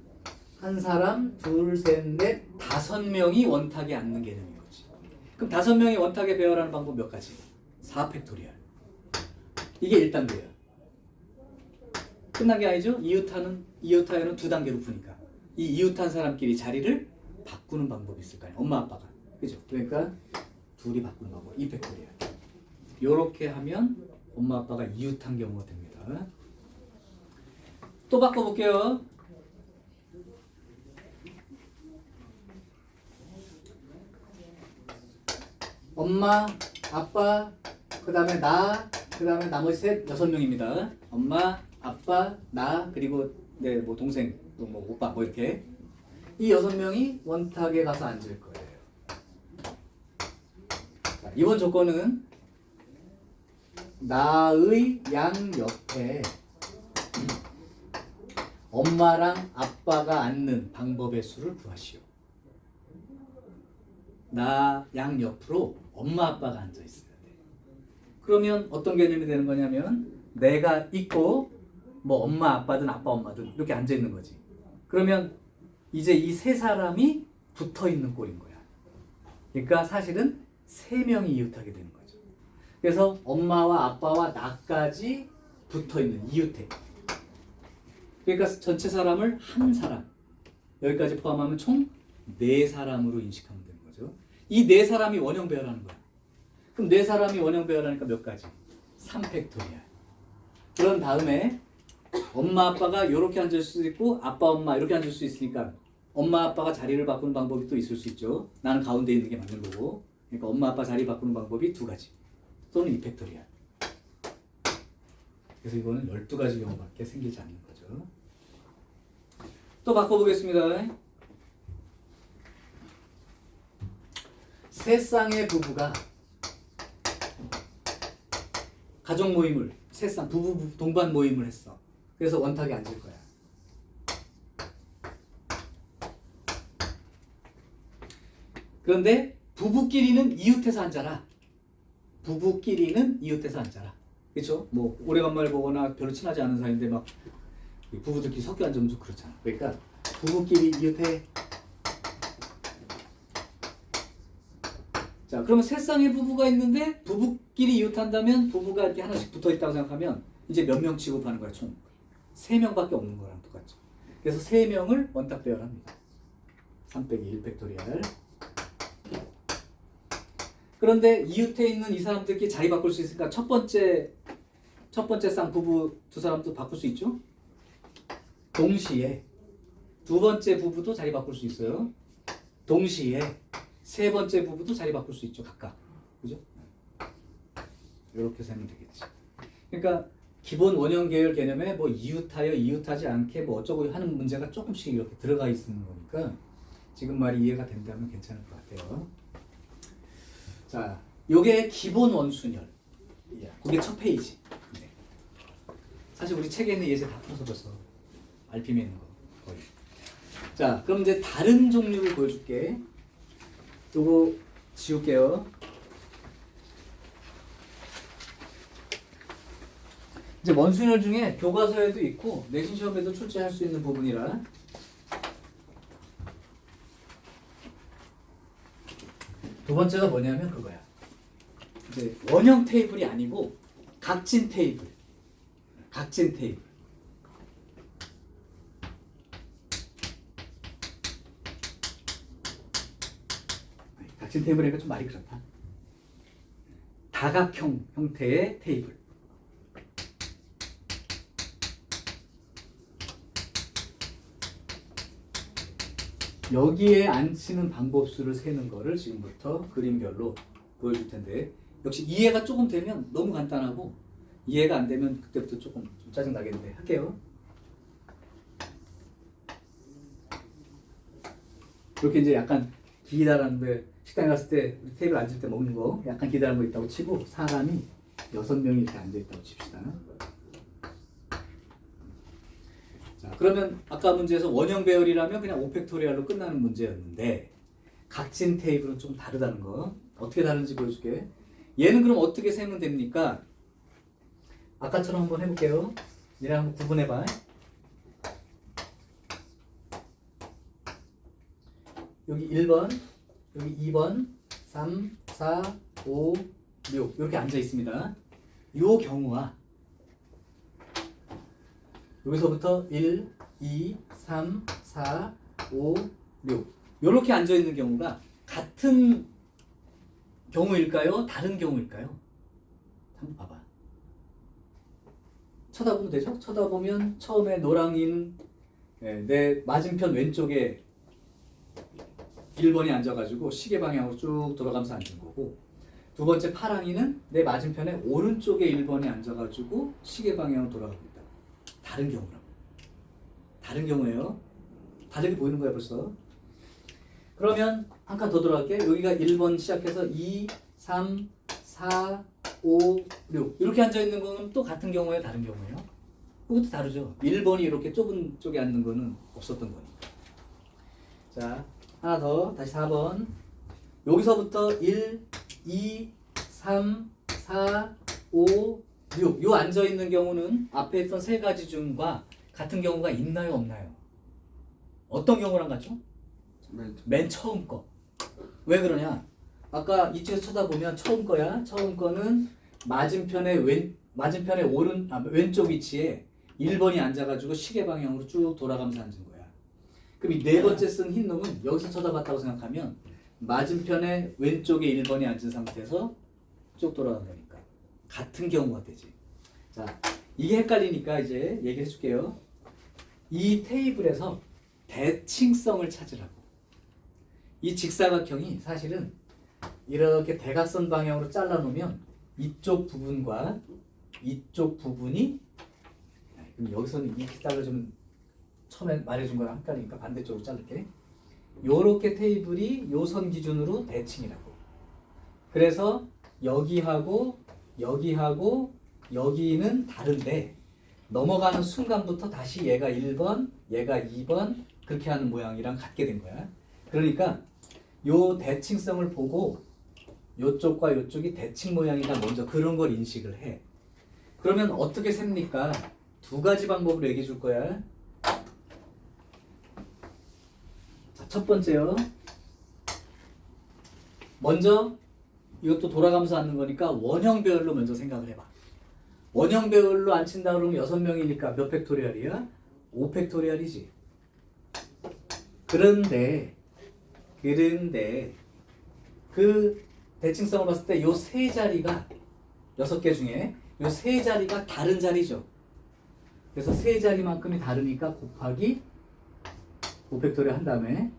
한 사람, 둘, 셋, 넷, 5명이 원탁에 앉는 개념인 거지. 그럼 5명이 원탁에 배열하는 방법 몇 가지? 4팩토리얼. 이게 1단계예요. 끝난 게 아니죠? 이웃하에는 2단계로 푸니까 이 이웃한 사람끼리 자리를 바꾸는 방법이 있을 거 아니야. 엄마, 아빠가. 그죠? 그러니까 둘이 바꾸는 방법. 2팩토리얼. 요렇게 하면 엄마, 아빠가 이웃한 경우가 됩니다. 또 바꿔볼게요. 엄마, 아빠, 그 다음에 나, 그 다음에 나머지 6명입니다. 엄마, 아빠, 나, 그리고 내 뭐 동생, 또 뭐 오빠, 뭐 이렇게. 이 6명이 원탁에 가서 앉을 거예요. 자, 이번 조건은 나의 양 옆에 엄마랑 아빠가 앉는 방법의 수를 구하시오. 나 양 옆으로 엄마 아빠가 앉아 있어야 돼. 그러면 어떤 개념이 되는 거냐면 내가 있고 뭐 엄마 아빠든 아빠 엄마든 이렇게 앉아 있는 거지. 그러면 이제 이 세 사람이 붙어 있는 꼴인 거야. 그러니까 사실은 세 명이 이웃하게 되는 거죠. 그래서 엄마와 아빠와 나까지 붙어 있는 이웃해. 그러니까 전체 사람을 한 사람, 여기까지 포함하면 총 네 사람으로 인식하면 되는 거죠. 이 네 사람이 원형 배열하는 거야. 그럼 네 사람이 원형 배열하니까 몇 가지? 3팩토리얼. 그런 다음에 엄마 아빠가 이렇게 앉을 수 있고 아빠 엄마 이렇게 앉을 수 있으니까 엄마 아빠가 자리를 바꾸는 방법이 또 있을 수 있죠. 나는 가운데 있는 게 맞는 거고. 그러니까 엄마 아빠 자리 바꾸는 방법이 두 가지. 또는 2팩토리얼. 그래서 이거는 12가지 경우밖에 생기지 않는 거죠. 또 바꿔보겠습니다. 세 쌍의 부부가 가족 모임을 세 쌍 부부 동반 모임을 했어. 그래서 원탁에 앉을 거야. 그런데 부부끼리는 이웃해서 앉아라. 부부끼리는 이웃해서 앉아라. 그렇죠? 뭐 오래간만에 보거나 별로 친하지 않은 사이인데 막 부부들끼리 섞여 앉으면 좀 그렇잖아. 그러니까 부부끼리 이웃해. 자, 그러면 세 쌍의 부부가 있는데 부부끼리 이웃한다면 부부가 이렇게 하나씩 붙어 있다고 생각하면 이제 몇 명 취급하는 거야, 총? 3명밖에 없는 거랑 똑같죠. 그래서 3명을 원탁 배열합니다. 3 빼기 1 팩토리얼. 그런데 이웃에 있는 이 사람들끼리 자리 바꿀 수 있으니까 첫 번째 쌍 부부 두 사람도 바꿀 수 있죠? 동시에 두 번째 부부도 자리 바꿀 수 있어요. 동시에 세 번째 부부도 자리 바꿀 수 있죠, 각각. 그죠? 이렇게 세면 되겠지. 그러니까 기본 원형 계열 개념에 뭐 이웃하여 이웃하지 않게 뭐 어쩌고 하는 문제가 조금씩 이렇게 들어가 있는 거니까 지금 말이 이해가 된다면 괜찮을 것 같아요. 자, 요게 기본 원순열. 그게 첫 페이지. 네. 사실 우리 책에 있는 예제 다 풀어서 벌써 RPM에 있는 거 거의. 자, 그럼 이제 다른 종류를 보여줄게. 요거 지울게요. 이제 원순열 중에 교과서에도 있고 내신 시험에도 출제할 수 있는 부분이라. 두 번째가 뭐냐면 그거야. 이제 원형 테이블이 아니고 각진 테이블. 각진 테이블. 각진 테이블이니까 좀 말이 그렇다. 다각형 형태의 테이블. 여기에 앉히는 방법수를 세는 거를 지금부터 그림별로 보여줄 텐데 역시 이해가 조금 되면 너무 간단하고 이해가 안 되면 그때부터 조금 좀 짜증 나겠는데 할게요. 이렇게 이제 약간 기다란데 식당에 갔을 때 테이블 앉을 때 먹는 거 약간 기다란 거 있다고 치고 사람이 6명이 이렇게 앉아 있다고 칩시다. 자, 그러면 아까 문제에서 원형 배열이라면 그냥 5팩토리얼로 끝나는 문제였는데 각진 테이블은 좀 다르다는 거. 어떻게 다른지 보여줄게. 얘는 그럼 어떻게 세면 됩니까? 아까처럼 한번 해볼게요. 얘랑 한번 구분해봐. 여기 1번, 여기 2번, 3, 4, 5, 6 이렇게 앉아 있습니다. 요 경우와 여기서부터 1, 2, 3, 4, 5, 6 이렇게 앉아 있는 경우가 같은 경우일까요? 다른 경우일까요? 한번 봐봐. 쳐다보면 되죠? 쳐다보면 처음에 노랑이는 내 맞은편 왼쪽에 1번이 앉아가지고 시계 방향으로 쭉 돌아가면서 앉은 거고 두 번째 파랑이는 내 맞은편에 오른쪽에 1번이 앉아가지고 시계 방향으로 돌아가고 있다. 다른 경우라고. 다른 경우예요. 다르게 보이는 거야 벌써. 그러면 한 칸 더 돌아갈게. 여기가 1번 시작해서 2, 3, 4, 5, 6 이렇게 앉아있는 거는 또 같은 경우예요? 다른 경우예요? 그것도 다르죠. 1번이 이렇게 좁은 쪽에 앉는 거는 없었던 거니까. 자, 하나 더. 다시 4번. 여기서부터 1, 2, 3, 4, 5, 6. 요 앉아 있는 경우는 앞에 있던 세 가지 중과 같은 경우가 있나요, 없나요? 어떤 경우랑 같죠? 맨 처음 거. 왜 그러냐? 아까 이쪽에서 쳐다보면 처음 거야. 처음 거는 맞은편에 왼쪽 위치에 1번이 앉아가지고 시계 방향으로 쭉 돌아가면서 앉은 거야. 그럼 이 네 번째 쓴 흰 놈은 여기서 쳐다봤다고 생각하면 맞은편에 왼쪽에 1번이 앉은 상태에서 쭉 돌아간 거니까 같은 경우가 되지. 자, 이게 헷갈리니까 이제 얘기해 줄게요. 이 테이블에서 대칭성을 찾으라고. 이 직사각형이 사실은 이렇게 대각선 방향으로 잘라놓으면 이쪽 부분과 이쪽 부분이, 그럼 여기서는 이렇게 잘라주면 처음에 말해준 거랑 헷갈리니까 반대쪽으로 자를게. 요렇게 테이블이 요 선 기준으로 대칭이라고. 그래서 여기하고 여기하고 여기는 다른데 넘어가는 순간부터 다시 얘가 1번, 얘가 2번 그렇게 하는 모양이랑 같게 된 거야. 그러니까 요 대칭성을 보고 요쪽과 요쪽이 대칭 모양이다 먼저 그런 걸 인식을 해. 그러면 어떻게 셉니까? 두 가지 방법으로 얘기해 줄 거야. 자, 첫 번째요. 먼저 이것도 돌아가면서 앉는 거니까 원형 배열로 먼저 생각을 해봐. 원형 배열로 안 친다 그러면 6명이니까 몇 팩토리얼이야? 5팩토리얼이지. 그런데 그 대칭성을 봤을 때 요 세 자리가 6개 중에 요 세 자리가 다른 자리죠. 그래서 세 자리만큼이 다르니까 곱하기 5팩토리얼 한 다음에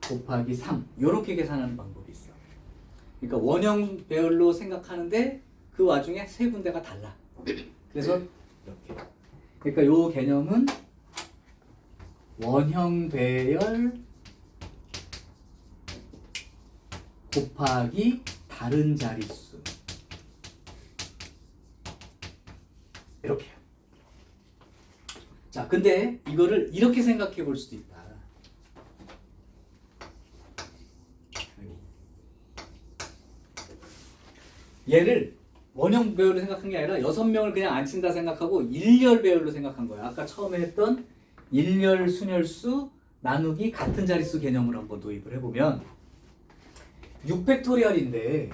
곱하기 3 요렇게 계산하는 방법이 있어. 그러니까 원형 배열로 생각하는데 그 와중에 세 군데가 달라. 그래서 이렇게. 그러니까 요 개념은 원형 배열 곱하기 다른 자릿수. 이렇게요. 자, 근데 이거를 이렇게 생각해 볼 수도 있다. 얘를 원형 배열로 생각한 게 아니라 6명을 그냥 안 친다 생각하고 일렬 배열로 생각한 거야. 아까 처음에 했던 일렬 순열수 나누기 같은 자릿수 개념으로 한번 도입을 해보면 6팩토리얼인데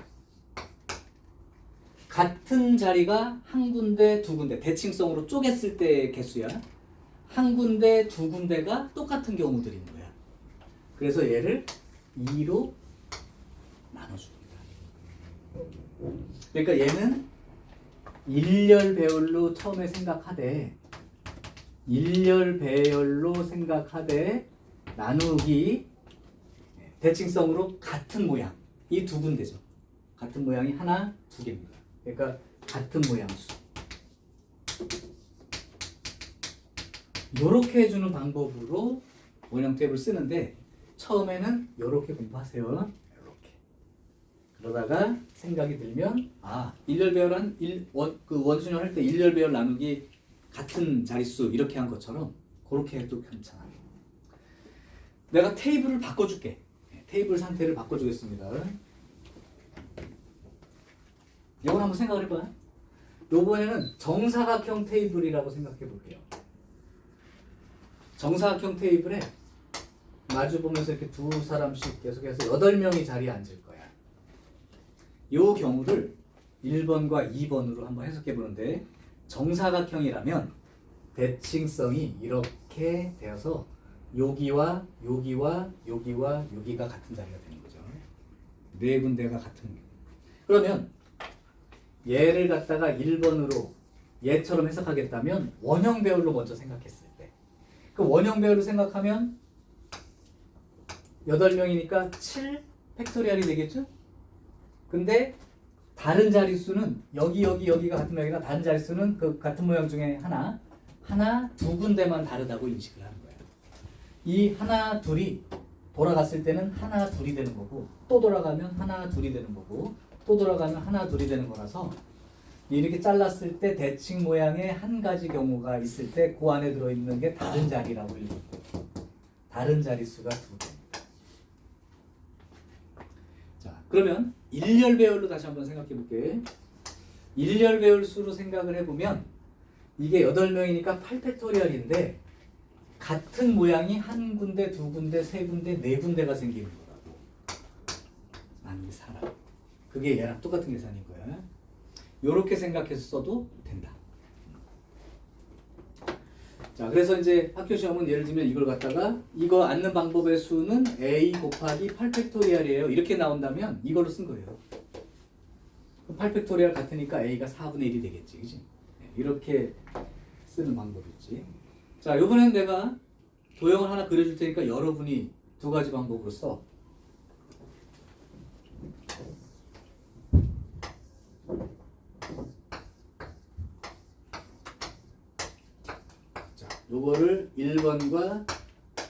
같은 자리가 한 군데, 두 군데 대칭성으로 쪼갰을 때의 개수야. 한 군데, 두 군데가 똑같은 경우들인 거야. 그래서 얘를 2로 나눠줍니다. 그러니까 얘는 일렬 배열로 처음에 생각하되 나누기 대칭성으로 같은 모양 이 두 군데죠. 같은 모양이 하나, 두 개입니다. 그러니까 같은 모양 수. 요렇게 해주는 방법으로 원형 탭을 쓰는데 처음에는 요렇게 공부하세요. 요렇게. 그러다가 생각이 들면 일렬 배열한 원순열 할 때 일렬 배열 나누기 같은 자릿수 이렇게 한 것처럼 그렇게 해도 괜찮아요. 내가 테이블을 바꿔줄게. 테이블 상태를 바꿔주겠습니다. 이건 한번 생각을 해봐요. 요번에는 정사각형 테이블이라고 생각해 볼게요. 정사각형 테이블에 마주 보면서 이렇게 두 사람씩 계속해서 8명이 자리에 앉을 거야. 요 경우를 1번과 2번으로 한번 해석해 보는데 정사각형이라면 대칭성이 이렇게 되어서 여기와 여기와 여기와 여기가 같은 자리가 되는 거죠. 네 군데가 같은 경우. 그러면 얘를 갖다가 1번으로 얘처럼 해석하겠다면 원형 배열로 먼저 생각했을 때 그 원형 배열로 생각하면 8명이니까 7 팩토리얼이 되겠죠? 근데 다른 자릿수는 여기가 같은 모양이라 다른 자릿수는 그 같은 모양 중에 하나, 두 군데만 다르다고 인식을 하는 거예요. 이 하나, 둘이 돌아갔을 때는 하나, 둘이 되는 거고 또 돌아가면 하나, 둘이 되는 거고 또 돌아가면 하나, 둘이 되는 거라서 이렇게 잘랐을 때 대칭 모양의 한 가지 경우가 있을 때 그 안에 들어있는 게 다른 자리라고 읽고 다른 자릿수가 두 개입니다. 자, 그러면 일렬 배열로 다시 한번 생각해 볼게. 일렬 배열 수로 생각을 해보면 이게 8명이니까 8팩토리얼인데 같은 모양이 한 군데, 두 군데, 세 군데, 네 군데가 생기는 거라고. 나누기 4라. 그게 얘랑 똑같은 계산인 거야. 요렇게 생각해서 써도 된다. 자, 그래서 이제 학교 시험은 예를 들면 이걸 갖다가 이거 앉는 방법의 수는 a 곱하기 8팩토리얼이에요. 이렇게 나온다면 이걸로 쓴 거예요. 8팩토리얼 같으니까 a가 4분의 1이 되겠지. 그지? 이렇게 쓰는 방법이지. 자, 요번엔 내가 도형을 하나 그려줄 테니까 여러분이 두 가지 방법으로 써. 자, 요거를 1번과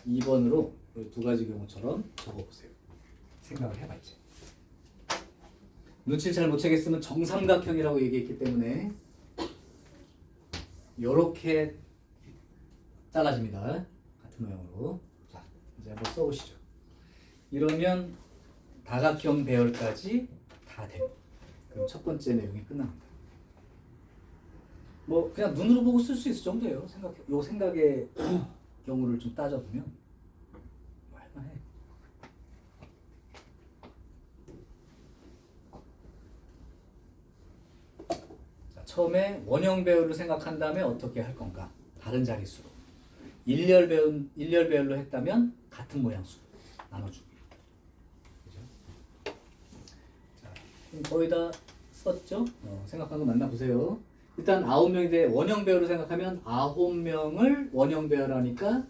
2번으로 두 가지 경우처럼 적어보세요. 생각을 해봐야지. 눈치를 잘 못 채겠으면 정삼각형이라고 얘기했기 때문에 요렇게 잘라집니다. 같은 모양으로. 자, 이제 한번 써보시죠. 이러면 다각형 배열까지 다 됩니다. 그럼 첫 번째 내용이 끝납니다. 뭐 그냥 눈으로 보고 쓸 수 있을 정도예요. 요 생각의 경우를 좀 따져보면 뭐 할만해. 자, 처음에 원형 배열로 생각한 다음에 어떻게 할 건가? 다른 자릿수로. 일렬 배열로 했다면 같은 모양 수 나눠주기. 그죠? 자, 거의 다 썼죠? 생각한 거 맞나 보세요. 일단 9명인데 원형 배열로 생각하면 9명을 원형 배열하니까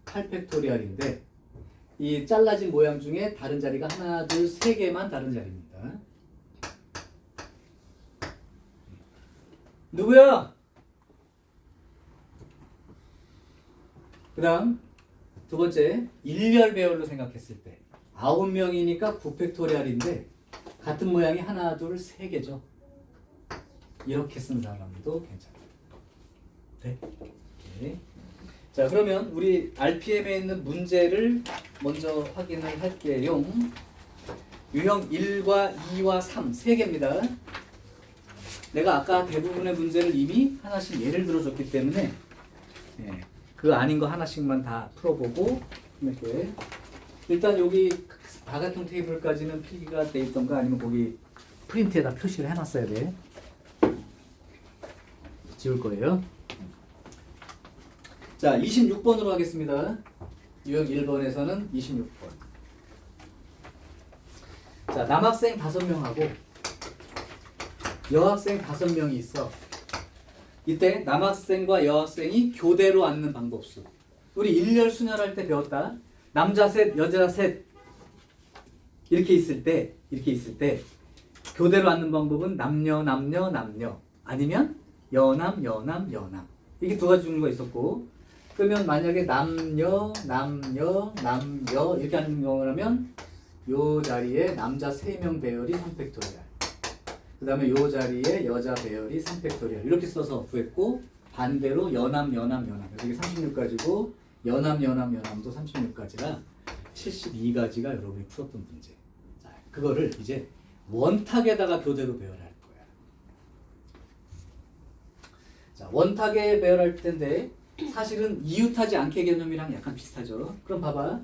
8팩토리얼인데 이 잘라진 모양 중에 다른 자리가 하나, 둘, 세 개만 다른 자리입니다. 누구야? 그 다음 두 번째 일렬 배열로 생각했을 때 9명이니까 9팩토리얼인데 같은 모양이 하나, 둘, 세 개죠. 이렇게 쓴 사람도 괜찮아요. 네? 네. 자, 그러면 우리 RPM에 있는 문제를 먼저 확인을 할게요. 유형 1과 2와 3, 세 개입니다. 내가 아까 대부분의 문제를 이미 하나씩 예를 들어줬기 때문에 그 아닌 거 하나씩만 다 풀어보고 이렇게 일단 여기 다각형 테이블까지는 필기가 돼 있던가 아니면 거기 프린트에다 표시를 해놨어야 돼. 지울 거예요. 자, 26번으로 하겠습니다. 유형 1번에서는 26번. 자, 남학생 5명하고 여학생 5명이 있어. 이때 남학생과 여학생이 교대로 앉는 방법수. 우리 일렬 순열할 때 배웠다. 남자 셋, 여자 셋 이렇게 있을 때 교대로 앉는 방법은 남녀 아니면 여남 이렇게 두 가지 종류가 있었고, 그러면 만약에 남녀 이렇게 하는 경우라면 요 자리에 남자 3명 배열이 3팩토리얼, 그 다음에 요 자리에 여자 배열이 3팩토리얼 이렇게 써서 구했고, 반대로 여남 그래서 이게 36가지고 여남도 36가지라 72가지가 여러분이 풀었던 문제. 자, 그거를 이제 원탁에다가 교대로 배열할 거야. 자, 원탁에 배열할 텐데 사실은 이웃하지 않게 개념이랑 약간 비슷하죠. 그럼 봐봐.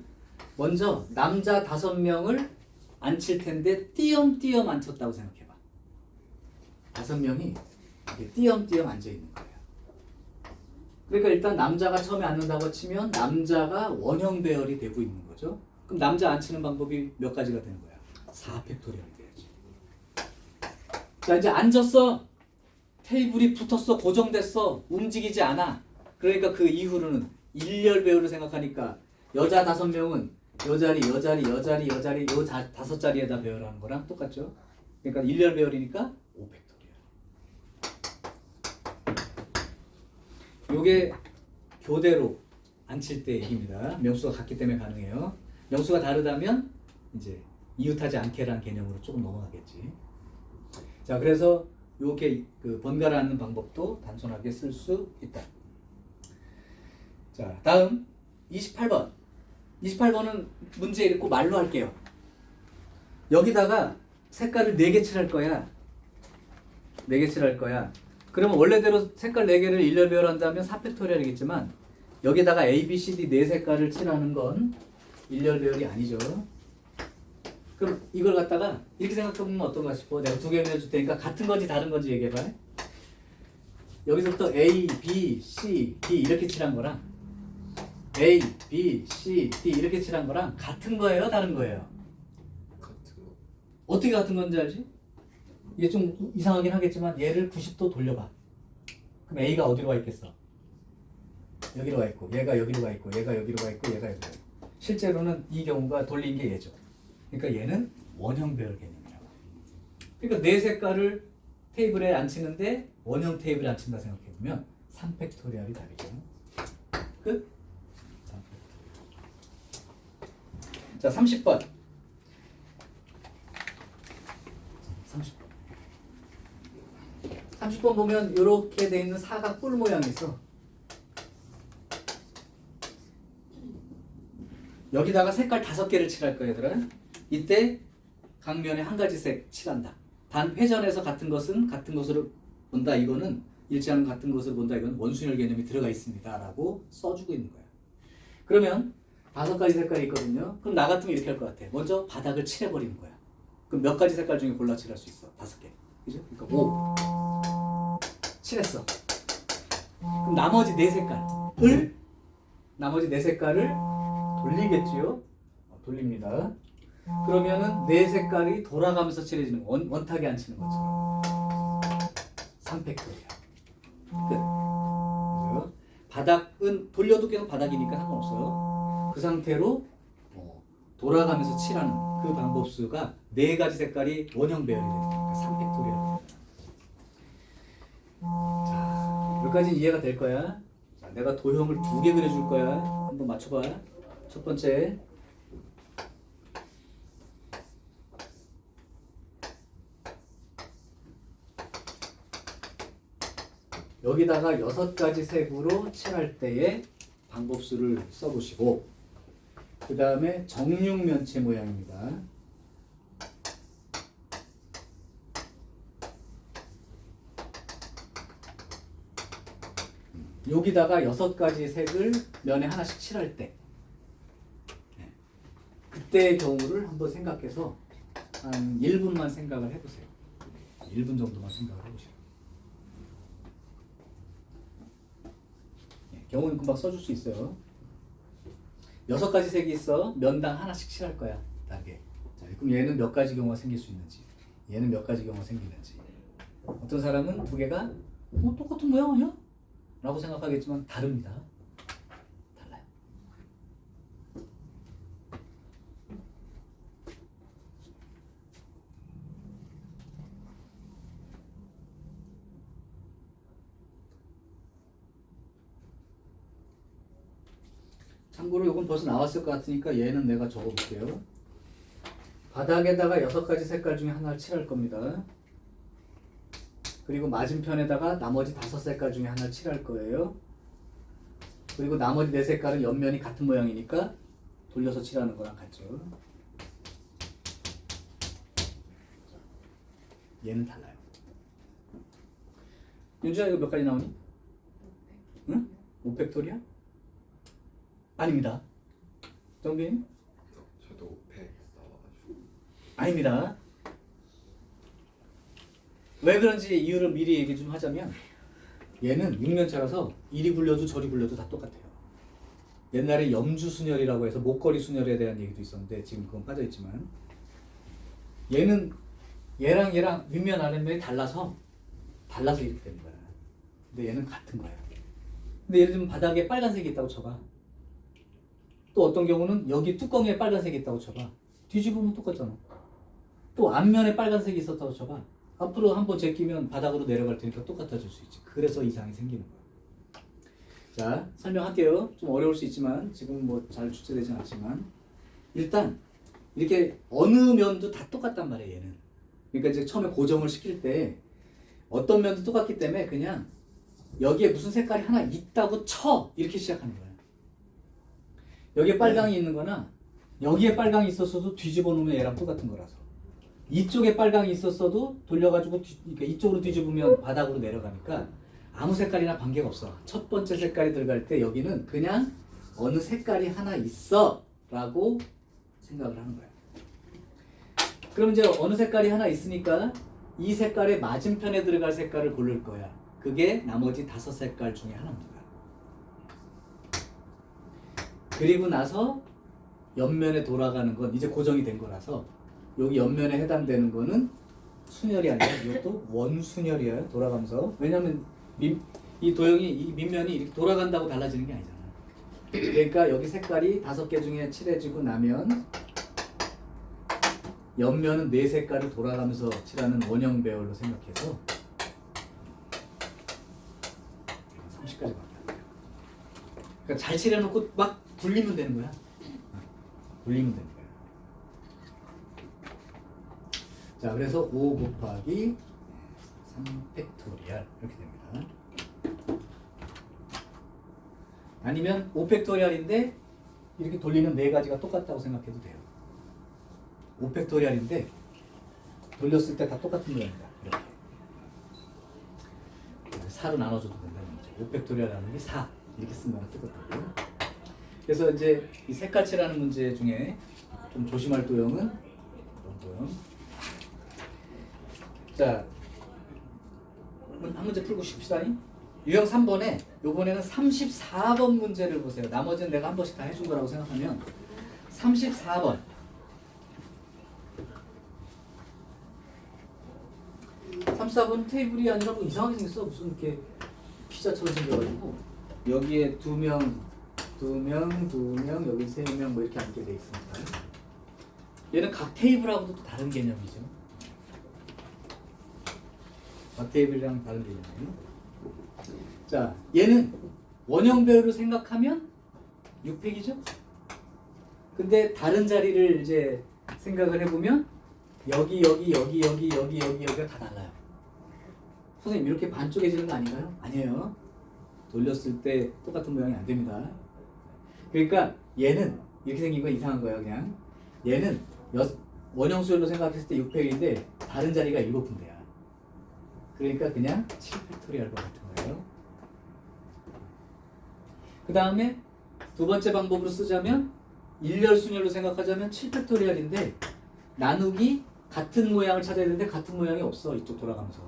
먼저 남자 5명을 앉힐 텐데 띄엄띄엄 앉혔다고 생각해봐. 5명이 이렇게 띄엄띄엄 앉아있는 거예요. 그러니까 일단 남자가 처음에 앉는다고 치면 남자가 원형 배열이 되고 있는 거죠. 그럼 남자 앉히는 방법이 몇 가지가 되는 거야? 4팩토리얼이 돼야지. 자, 이제 앉았어. 테이블이 붙었어. 고정됐어. 움직이지 않아. 그러니까 그 이후로는 일렬 배열을 생각하니까 여자 5명은 요 자리 요 5자리에다 배열하는 거랑 똑같죠. 그러니까 일렬 배열이니까 5팩토리얼. 요게 교대로 앉힐 때 얘기입니다. 명수가 같기 때문에 가능해요. 명수가 다르다면 이제 이웃하지 않게라는 개념으로 조금 넘어가겠지. 자, 그래서 요렇게 그 번갈아 앉는 방법도 단순하게 쓸 수 있다. 자, 다음 28번. 28번은 문제 읽고 말로 할게요. 여기다가 색깔을 4개 칠할 거야. 4개 칠할 거야. 그러면 원래대로 색깔 4개를 일렬 배열한다면 4팩토리얼이겠지만 여기다가 A, B, C, D 4색깔을 칠하는 건 일렬 배열이 아니죠. 그럼 이걸 갖다가 이렇게 생각해보면 어떤가 싶어. 내가 2개 내줄 테니까 같은 건지 다른 건지 얘기해봐. 여기서부터 A, B, C, D 이렇게 칠한 거랑 A, B, C, D 이렇게 칠한 거랑 같은 거예요? 다른 거예요? 같은 거. 어떻게 같은 건지 알지? 이게 좀 이상하긴 하겠지만 얘를 90도 돌려봐. 그럼 A가 어디로 가 있겠어? 여기로 가 있고 얘가 여기로 가 있고 얘가 여기로 가 있고 얘가 여기로 가 있고 실제로는 이 경우가 돌린 게 얘죠. 그러니까 얘는 원형 배열 개념이라고. 그러니까 4색깔을 테이블에 안 치는데 원형 테이블에 안 친다 생각해보면 3팩토리얼이 다르죠. 끝? 3팩토리얼. 자 30번 30번 보면 이렇게 돼 있는 사각 뿔 모양이 있어. 여기다가 색깔 5개를 칠할 거야 얘들아. 이때 각면에 한 가지 색 칠한다. 단 회전에서 같은 것은 같은 것으로 본다. 이거는 일치하는 같은 것을 본다. 이건 원순열 개념이 들어가 있습니다 라고 써주고 있는 거야. 그러면 5가지 색깔이 있거든요. 그럼 나 같으면 이렇게 할 것 같아. 먼저 바닥을 칠해버리는 거야. 그럼 몇 가지 색깔 중에 골라 칠할 수 있어? 5개. 그죠? 그러니까 5 칠했어. 그럼 나머지 4색깔을 돌리겠지요? 돌립니다. 그러면은 4색깔이 돌아가면서 칠해지는 거. 원탁에 안 치는 것처럼 3팩토리얼. 끝. 그죠? 바닥은 돌려도 계속 바닥이니까 상관없어요. 그 상태로 돌아가면서 칠하는 그 방법수가 4가지 색깔이 원형 배열이 되니까 3팩토리얼. 자, 여기까지 이해가 될 거야. 자, 내가 도형을 2개 그려줄 거야. 한번 맞춰봐. 첫 번째. 여기다가 6가지 색으로 칠할 때의 방법수를 써보시고, 그 다음에 정육면체 모양입니다. 여기다가 6가지 색을 면에 하나씩 칠할 때 그때의 경우를 한번 생각해서 한 1분만 생각을 해보세요. 1분 정도만 생각을 해보시고 경우는 금방 써줄 수 있어요. 6가지 색이 있어. 면당 하나씩 칠할 거야. 다르게. 자, 그럼 얘는 몇 가지 경우가 생길 수 있는지, 얘는 몇 가지 경우가 생기는지. 어떤 사람은 2개가 똑같은 모양 아니야? 라고 생각하겠지만 다릅니다. 달라요. 참고로 이건 벌써 나왔을 것 같으니까 얘는 내가 적어볼게요. 바닥에다가 6가지 색깔 중에 하나를 칠할 겁니다. 그리고 맞은편에다가 나머지 5색깔 중에 하나를 칠할 거예요. 그리고 나머지 4색깔은 옆면이 같은 모양이니까 돌려서 칠하는 거랑 같죠. 얘는 달라요. 윤주야 이거 몇 가지 나오니? 응? 5팩토리야? 아닙니다. 정빈? 저도 100 나와가지고. 아닙니다. 왜 그런지 이유를 미리 얘기 좀 하자면 얘는 육면체라서 이리 굴려도 저리 굴려도 다 똑같아요. 옛날에 염주순열이라고 해서 목걸이 순열에 대한 얘기도 있었는데 지금 그건 빠져있지만 얘는 얘랑 윗면 아랫면이 달라서 이렇게 되는 거야. 근데 얘는 같은 거야. 근데 예를 들면 바닥에 빨간색이 있다고 쳐봐. 또 어떤 경우는 여기 뚜껑에 빨간색이 있다고 쳐봐. 뒤집으면 똑같잖아. 또 앞면에 빨간색이 있었다고 쳐봐. 앞으로 한번 제끼면 바닥으로 내려갈 테니까 똑같아질 수 있지. 그래서 이상이 생기는 거야. 자, 설명할게요. 좀 어려울 수 있지만 지금 뭐 잘 출제되진 않지만 일단 이렇게 어느 면도 다 똑같단 말이에요. 얘는. 그러니까 이제 처음에 고정을 시킬 때 어떤 면도 똑같기 때문에 그냥 여기에 무슨 색깔이 하나 있다고 쳐 이렇게 시작하는 거야. 여기에 빨강이 있는 거나 여기에 빨강이 있었어도 뒤집어 놓으면 얘랑 똑같은 거라서 이쪽에 빨강이 있었어도 돌려가지고 그러니까 이쪽으로 뒤집으면 바닥으로 내려가니까 아무 색깔이나 관계가 없어. 첫 번째 색깔이 들어갈 때 여기는 그냥 어느 색깔이 하나 있어 라고 생각을 하는 거야. 그럼 이제 어느 색깔이 하나 있으니까 이 색깔의 맞은편에 들어갈 색깔을 고를 거야. 그게 나머지 5색깔 중에 하나입니다. 그리고 나서 옆면에 돌아가는 건 이제 고정이 된 거라서 여기 옆면에 해당되는 거는 순열이 아니라 이것도 원순열이에요. 돌아가면서. 왜냐면 이 도형이 이 밑면이 이렇게 돌아간다고 달라지는 게 아니잖아. 그러니까 여기 색깔이 5개 중에 칠해지고 나면 옆면은 4색깔을 돌아가면서 칠하는 원형 배열로 생각해서 30까지 밖에 안 돼요. 그러니까 잘 칠해놓고 막 굴리면 되는 거야. 굴리면 되는 거야. 자, 그래서 5 곱하기 3 팩토리얼 이렇게 됩니다. 아니면 5 팩토리얼인데 이렇게 돌리는 4가지가 똑같다고 생각해도 돼요. 5 팩토리얼인데 돌렸을 때 다 똑같은 모양이다. 이렇게 4로 나눠줘도 된다는 거죠. 5 팩토리얼 나누기 4 이렇게 쓰면 뜨겁다고요. 그래서 이제 이 색깔칠하는 문제 중에 좀 조심할 도형은 이런 도형. 자, 한 문제 풀고 싶시다. 유형 3번에 요번에는 34번 문제를 보세요. 나머지는 내가 한 번씩 다 해준 거라고 생각하면 34번 34번 테이블이 아니라 뭐 이상하게 생겼어. 무슨 이렇게 피자처럼 생겨가지고 여기에 2명, 2명, 2명, 여기 3명 뭐 이렇게 앉게 돼 있습니다. 얘는 각 테이블하고도 또 다른 개념이죠. 각 테이블이랑 다른 개념이에요. 자, 얘는 원형 배열을 생각하면 6팩이죠. 근데 다른 자리를 이제 생각을 해보면 여기가 다 달라요. 선생님 이렇게 반쪽해지는 거 아닌가요? 아니에요. 돌렸을 때 똑같은 모양이 안 됩니다. 그러니까 얘는 이렇게 생긴 거 이상한 거예요. 그냥 얘는 원형 수열로 생각했을 때 6팩인데 다른 자리가 7군데야. 그러니까 그냥 7팩토리얼과 같은 거예요. 그 다음에 두 번째 방법으로 쓰자면 일렬순열로 생각하자면 7팩토리얼인데 나누기 같은 모양을 찾아야 되는데 같은 모양이 없어. 이쪽 돌아가면서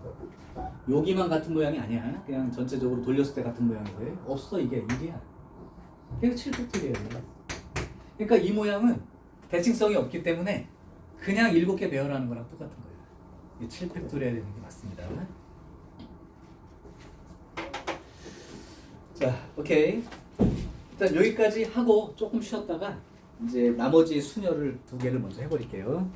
여기만 같은 모양이 아니야. 그냥 전체적으로 돌렸을 때 같은 모양인데 없어. 이게 1이야. 그러니까 7팩토리얼이야. 그러니까 이 모양은 대칭성이 없기 때문에 그냥 7개 배열하는 거랑 똑같은 거예요. 이게 7팩토리얼이 되는 게 맞습니다. 자, 오케이. 일단 여기까지 하고 조금 쉬었다가 이제 나머지 순열을 2개를 먼저 해버릴게요.